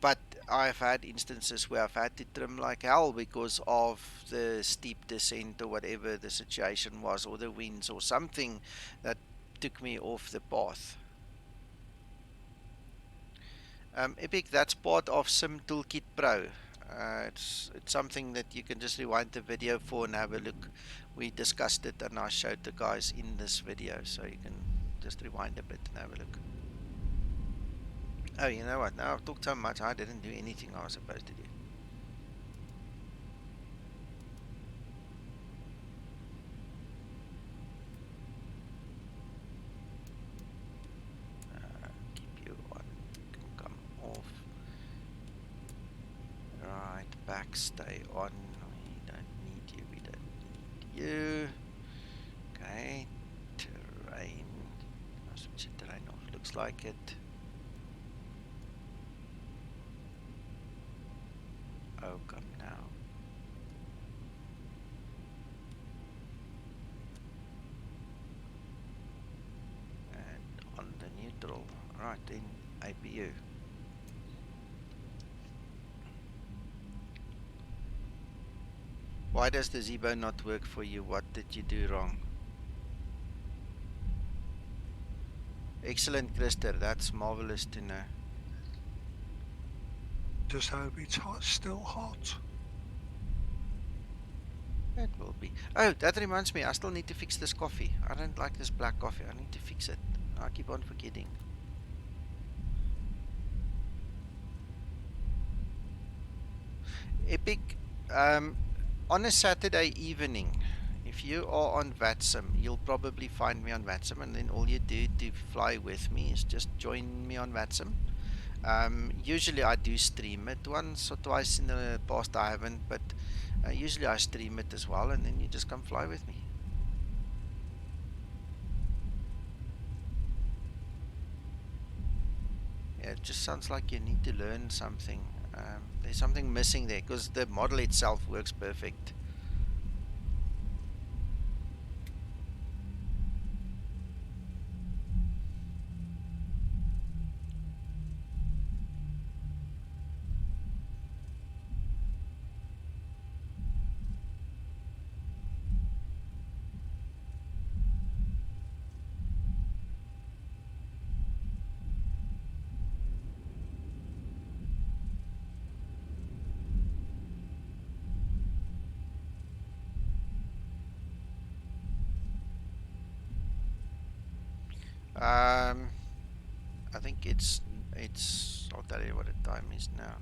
[SPEAKER 2] But I've had instances where I've had to trim like hell because of the steep descent or whatever the situation was, or the winds or something that took me off the path. Epic, that's part of Sim Toolkit Pro. It's something that you can just rewind the video for and have a look. We discussed it and I showed the guys in this video, so you can just rewind a bit and have a look. Oh, you know what? Now I've talked so much, I didn't do anything I was supposed to do. Keep you on. You can come off. Right, back, stay on. We don't need you. We don't need you. Okay, terrain. I'll switch the terrain off. Looks like it. Oh, come now. And on the neutral. Right, then APU. Why does the Zibo not work for you? What did you do wrong? Excellent, Krister. That's marvelous to know.
[SPEAKER 3] Just hope it's hot, still hot.
[SPEAKER 2] It will be. Oh, that reminds me. I still need to fix this coffee. I don't like this black coffee. I need to fix it. I keep on forgetting. Epic. On a Saturday evening, if you are on VATSIM, you'll probably find me on VATSIM, and then all you do to fly with me is just join me on VATSIM. Usually I do stream it. Once or twice in the past I haven't, but usually I stream it as well, and then you just come fly with me. Yeah, it just sounds like you need to learn something. There's something missing there, because the model itself works perfect. I think it's I'll tell you what the time is now.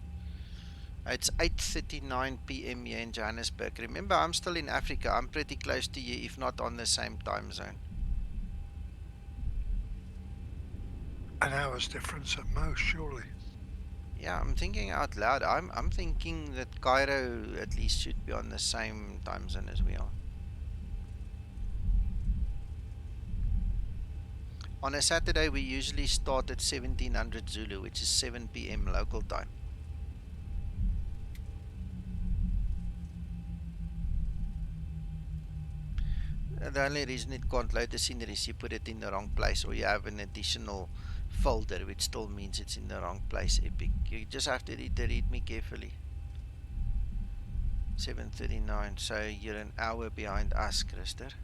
[SPEAKER 2] It's 8:39 p.m. here in Johannesburg. Remember, I'm still in Africa. I'm pretty close to you, if not on the same time zone.
[SPEAKER 3] An hour's difference at most, surely.
[SPEAKER 2] Yeah, I'm thinking out loud. I'm thinking that Cairo at least should be on the same time zone as we are. On a Saturday, we usually start at 1700 Zulu, which is 7 p.m. local time. The only reason it can't load the scenery is you put it in the wrong place, or you have an additional folder, which still means it's in the wrong place. Epic. You just have to read the README carefully. 7:39, so you're an hour behind us, Krister.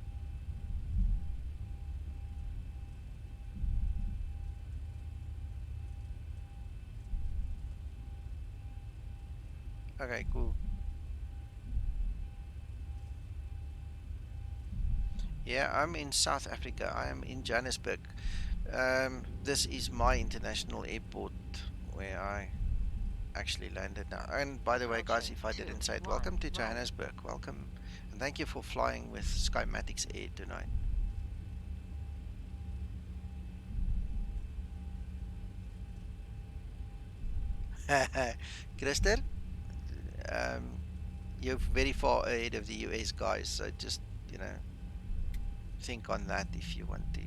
[SPEAKER 2] Okay, cool. Yeah, I'm in South Africa. I am in Johannesburg. This is my international airport where I actually landed now. And by the way, guys, if I didn't say it, welcome to Johannesburg. Welcome. And thank you for flying with Skymatics Air tonight. Krister, you're very far ahead of the US guys, so just, you know, think on that if you want to.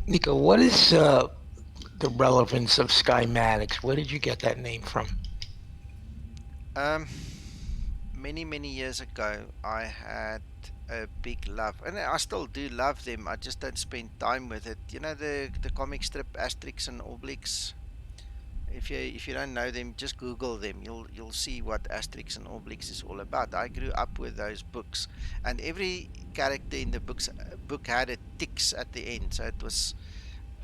[SPEAKER 4] Nico, what is the relevance of Skymatics? Where did you get that name from?
[SPEAKER 2] Many years ago, I had a big love, and I still do love them. I just don't spend time with it. You know, the comic strip Asterix and Obelix. If you don't know them, just Google them. You'll see what Asterix and Obelix is all about. I grew up with those books, and every character in the book had a tix at the end. So it was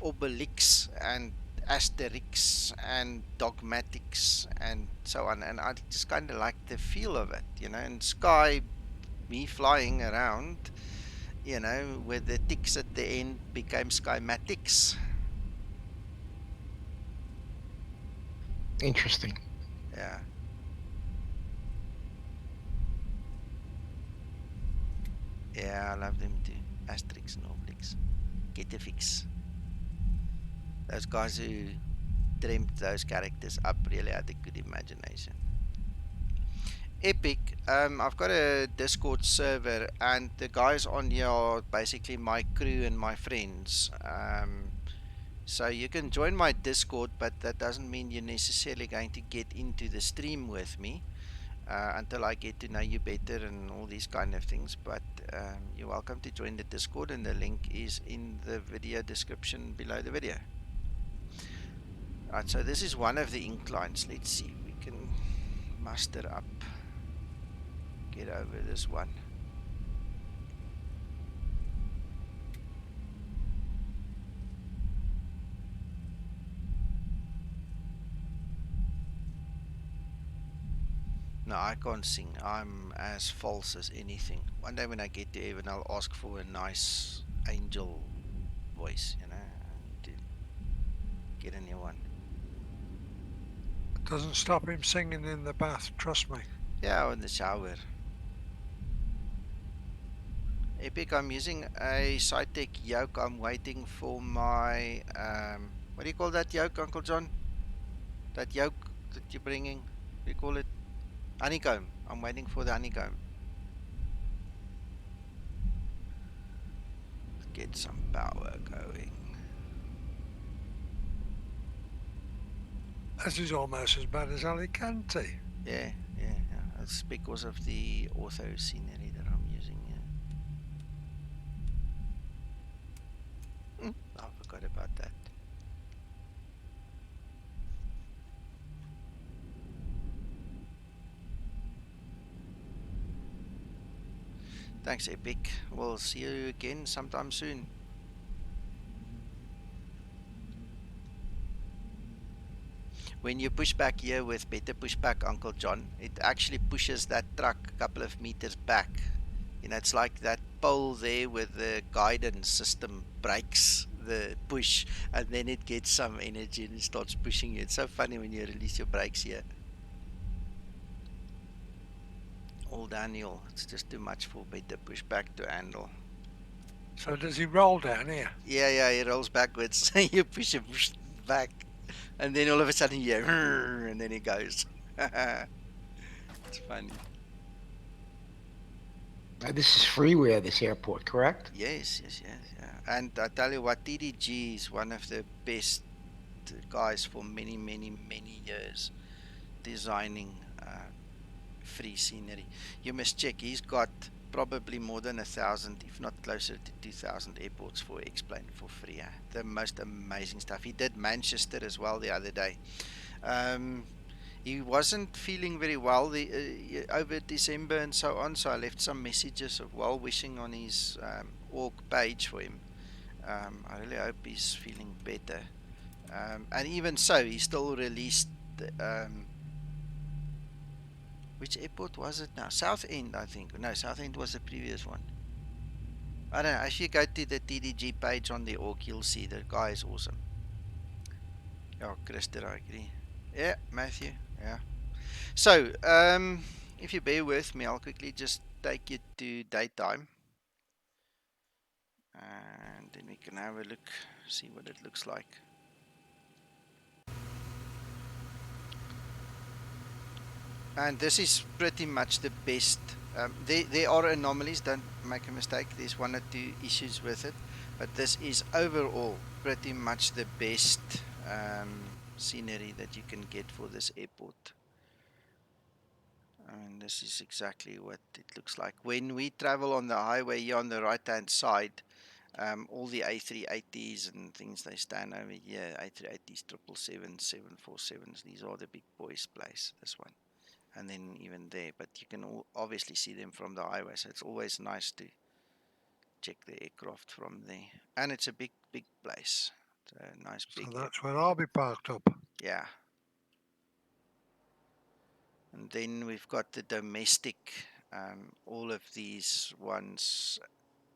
[SPEAKER 2] Obelix and Asterix and Dogmatics and so on. And I just kind of like the feel of it, you know. And Sky, me flying around, you know, with the ticks at the end became Skymatics.
[SPEAKER 4] Interesting.
[SPEAKER 2] Yeah. Yeah, I love them too. Asterix and Obelix. Get a fix. Those guys who dreamt those characters up really had a good imagination. Epic. I've got a Discord server, and the guys on here are basically my crew and my friends. So you can join my Discord, but that doesn't mean you're necessarily going to get into the stream with me until I get to know you better and all these kind of things. But you're welcome to join the Discord, and the link is in the video description below the video. Right, so this is one of the inclines. Let's see if we can muster up, get over this one. No, I can't sing. I'm as false as anything. One day when I get to heaven, I'll ask for a nice angel voice, you know, to get a new one.
[SPEAKER 3] It doesn't stop him singing in the bath, trust me.
[SPEAKER 2] Yeah, or in the shower. Epic, I'm using a Cytec yoke. I'm waiting for my, what do you call that yoke, Uncle John? That yoke that you're bringing, what do you call it? Honeycomb. I'm waiting for the honeycomb. Get some power going.
[SPEAKER 3] This is almost as bad as Alicante.
[SPEAKER 2] Yeah. That's because of the ortho scenery that I'm using. Yeah. I forgot about that. Thanks, Epic. We'll see you again sometime soon. When you push back here with better pushback, Uncle John, it actually pushes that truck a couple of meters back. You know, it's like that pole there with the guidance system breaks the push, and then it gets some energy and it starts pushing you. It's so funny when you release your brakes here. All downhill. It's just too much for better pushback to handle.
[SPEAKER 3] So does he roll down here?
[SPEAKER 2] Yeah, he rolls backwards. You push him back, and then all of a sudden you hear, and then he goes. It's funny.
[SPEAKER 4] This is freeware, this airport, correct?
[SPEAKER 2] Yes. And I tell you what, TDG is one of the best guys for many years designing free scenery. You must check. He's got probably more than 1,000, if not closer to 2,000 airports for X-Plane for free. The most amazing stuff. He did Manchester as well the other day. He wasn't feeling very well over December and so on, so I left some messages of well-wishing on his org page for him. I really hope he's feeling better. And even so, he still released which airport was it now? Southend, I think. No, Southend was the previous one. I don't know. If you go to the TDG page on the org, you'll see the guy is awesome. Yeah, Christer, I agree. Yeah, Matthew. Yeah. So, if you bear with me, I'll quickly just take you to daytime. And then we can have a look, see what it looks like. And this is pretty much the best. There are anomalies, don't make a mistake. There's one or two issues with it. But this is overall pretty much the best scenery that you can get for this airport. And this is exactly what it looks like. When we travel on the highway here on the right hand side, all the A380s and things, they stand over here. A380s, 777s, 747s. These are the big boys' place, this one. And then even there, but you can obviously see them from the highway, so it's always nice to check the aircraft from there. And it's a big place. It's a nice big
[SPEAKER 3] So that's where I'll be parked up.
[SPEAKER 2] Yeah. And then we've got the domestic, all of these ones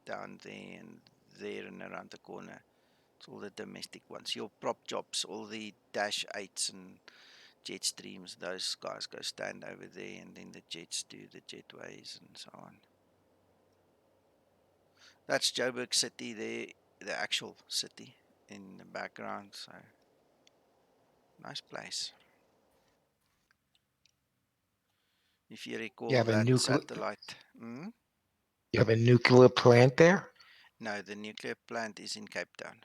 [SPEAKER 2] down there and there and around the corner. It's all the domestic ones. Your prop jobs, all the Dash 8s and Jetstreams, those guys go stand over there, and then the jets do the jetways and so on. That's Joburg City there, the actual city in the background. So nice place. If you recall that satellite.
[SPEAKER 4] You have a nuclear plant there?
[SPEAKER 2] No, the nuclear plant is in Cape Town.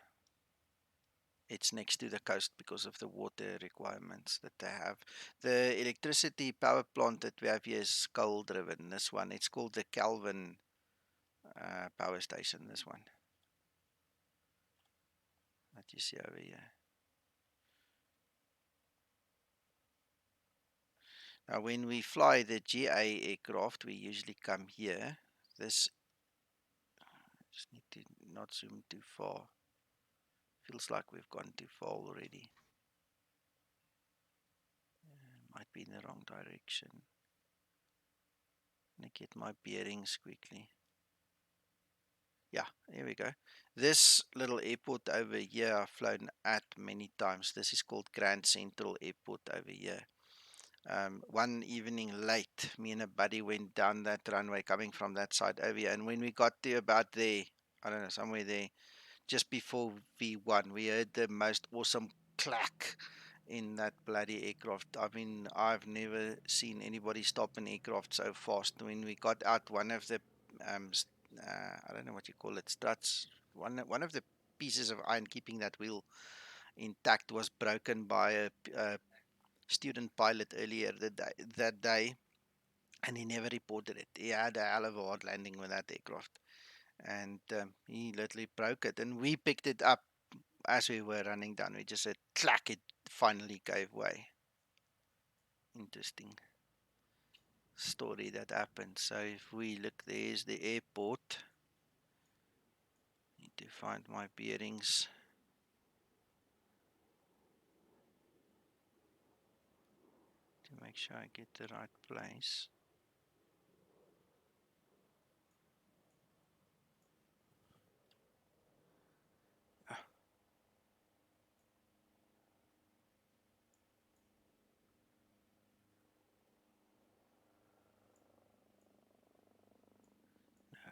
[SPEAKER 2] It's next to the coast because of the water requirements that they have. The electricity power plant that we have here is coal driven. This one, it's called the Kelvin power station. This one that you see over here. Now, when we fly the GA aircraft, we usually come here. This, just need to not zoom too far. Feels like we've gone too far already. Might be in the wrong direction. Let me get my bearings quickly. Yeah, here we go. This little airport over here I've flown at many times. This is called Grand Central Airport over here. One evening late, me and a buddy went down that runway coming from that side over here. And when we got to about there, I don't know, somewhere there, just before V1, we heard the most awesome clack in that bloody aircraft. I mean, I've never seen anybody stop an aircraft so fast. When we got out, one of the I don't know what you call it, struts, one of the pieces of iron keeping that wheel intact was broken by a student pilot earlier that day, and he never reported it. He had a hell of a hard landing with that aircraft, and he literally broke it, and we picked it up as we were running down. We just said clack, it finally gave way. Interesting story that happened. So if we look, there's the airport. Need to find my bearings. To make sure I get the right place. No,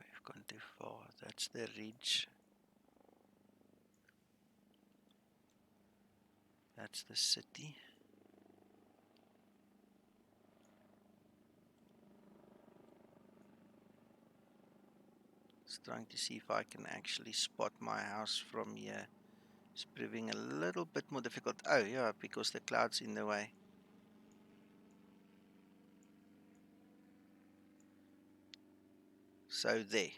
[SPEAKER 2] we've gone too far. That's the ridge. That's the city. Just trying to see if I can actually spot my house from here. It's proving a little bit more difficult. Oh yeah, because the cloud's in the way. So there,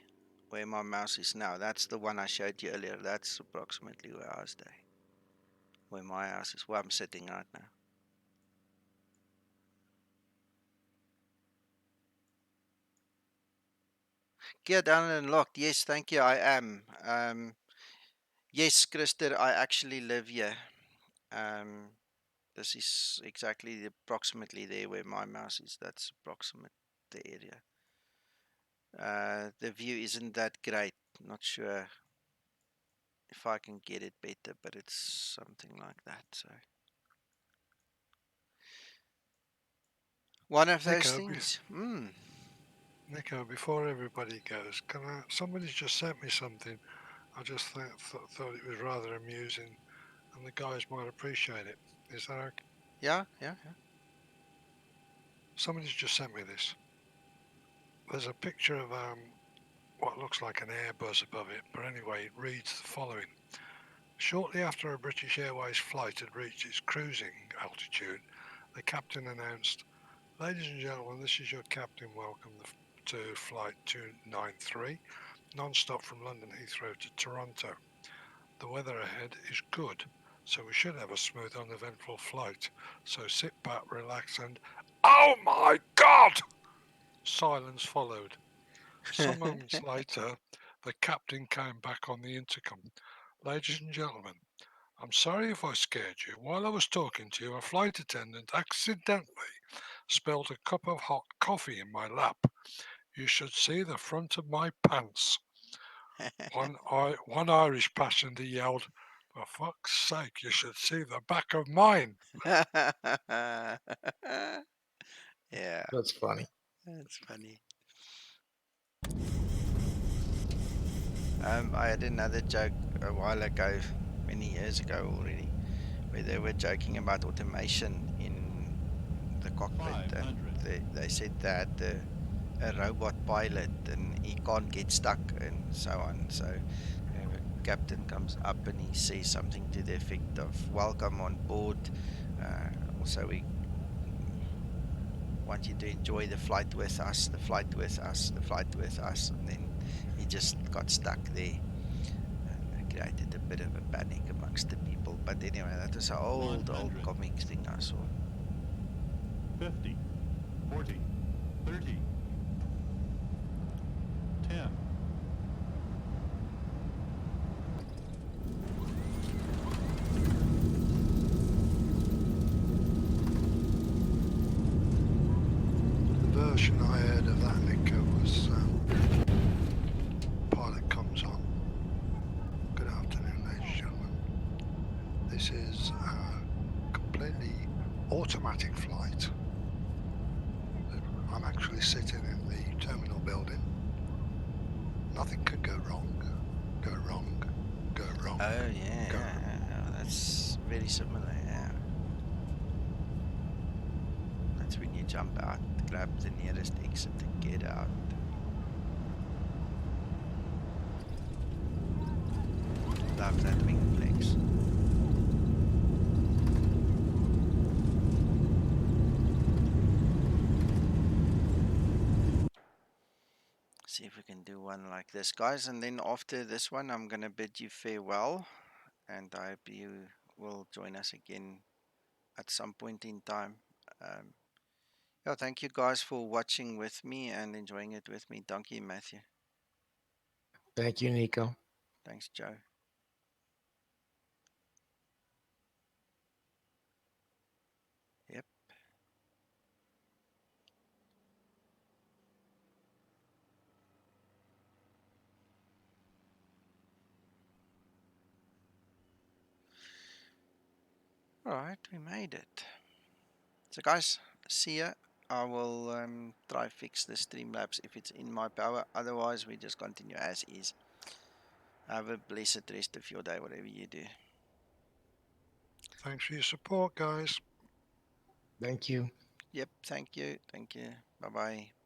[SPEAKER 2] where my mouse is now, that's the one I showed you earlier. That's approximately where I was there. Where my house is, where I'm sitting right now. Gear down and locked. Yes, thank you, I am. Yes, Christer, I actually live here. This is exactly approximately there where my mouse is. That's approximate the area. The view isn't that great. Not sure if I can get it better, but it's something like that. So one of those
[SPEAKER 3] Nico,
[SPEAKER 2] things.
[SPEAKER 3] Nico, before everybody goes, somebody's just sent me something. I just thought it was rather amusing, and the guys might appreciate it. Is that okay?
[SPEAKER 2] Yeah.
[SPEAKER 3] Somebody's just sent me this. There's a picture of what looks like an Airbus above it, but anyway, it reads the following. Shortly after a British Airways flight had reached its cruising altitude, the captain announced, "Ladies and gentlemen, this is your captain. Welcome to flight 293, non-stop from London Heathrow to Toronto. The weather ahead is good, so we should have a smooth, uneventful flight. So sit back, relax, and oh my God!" Silence followed. Some moments later, the captain came back on the intercom. "Ladies and gentlemen, I'm sorry if I scared you. While I was talking to you, a flight attendant accidentally spilled a cup of hot coffee in my lap. You should see the front of my pants." One Irish passenger yelled, "For fuck's sake, you should see the back of mine."
[SPEAKER 2] Yeah,
[SPEAKER 4] That's funny.
[SPEAKER 2] that's funny. I had another joke a while ago, many years ago already, where they were joking about automation in the cockpit, and they said that a robot pilot and he can't get stuck and so on. So the captain comes up and he says something to the effect of, "Welcome on board. Also, we want you to enjoy the flight with us, the flight with us, the flight with us." And then he just got stuck there. And created a bit of a panic amongst the people. But anyway, that was an old comics thing I saw.
[SPEAKER 11] 50, 40, 30, 10.
[SPEAKER 3] The version I heard of that, Nico, was pilot comes on. Good afternoon, ladies and gentlemen. This is a completely automatic flight. I'm actually sitting in the terminal building. Nothing could go wrong. Go wrong. Go wrong.
[SPEAKER 2] Oh yeah,
[SPEAKER 3] Go.
[SPEAKER 2] yeah, that's very similar. Yeah, that's when you jump out, grab the nearest exit, and get out. Love that wing flex. See if we can do one like this, guys, and then after this one I'm gonna bid you farewell, and I hope you will join us again at some point in time. Yeah, thank you guys for watching with me and enjoying it with me. Thank you, Matthew.
[SPEAKER 4] Thank you, Nico.
[SPEAKER 2] Thanks, Joe. Yep. All right, we made it. So guys, see ya. I will try fix the Streamlabs if it's in my power. Otherwise, we just continue as is. Have a blessed rest of your day, whatever you do.
[SPEAKER 3] Thanks for your support, guys.
[SPEAKER 4] Thank you.
[SPEAKER 2] Yep, thank you. Thank you. Bye-bye.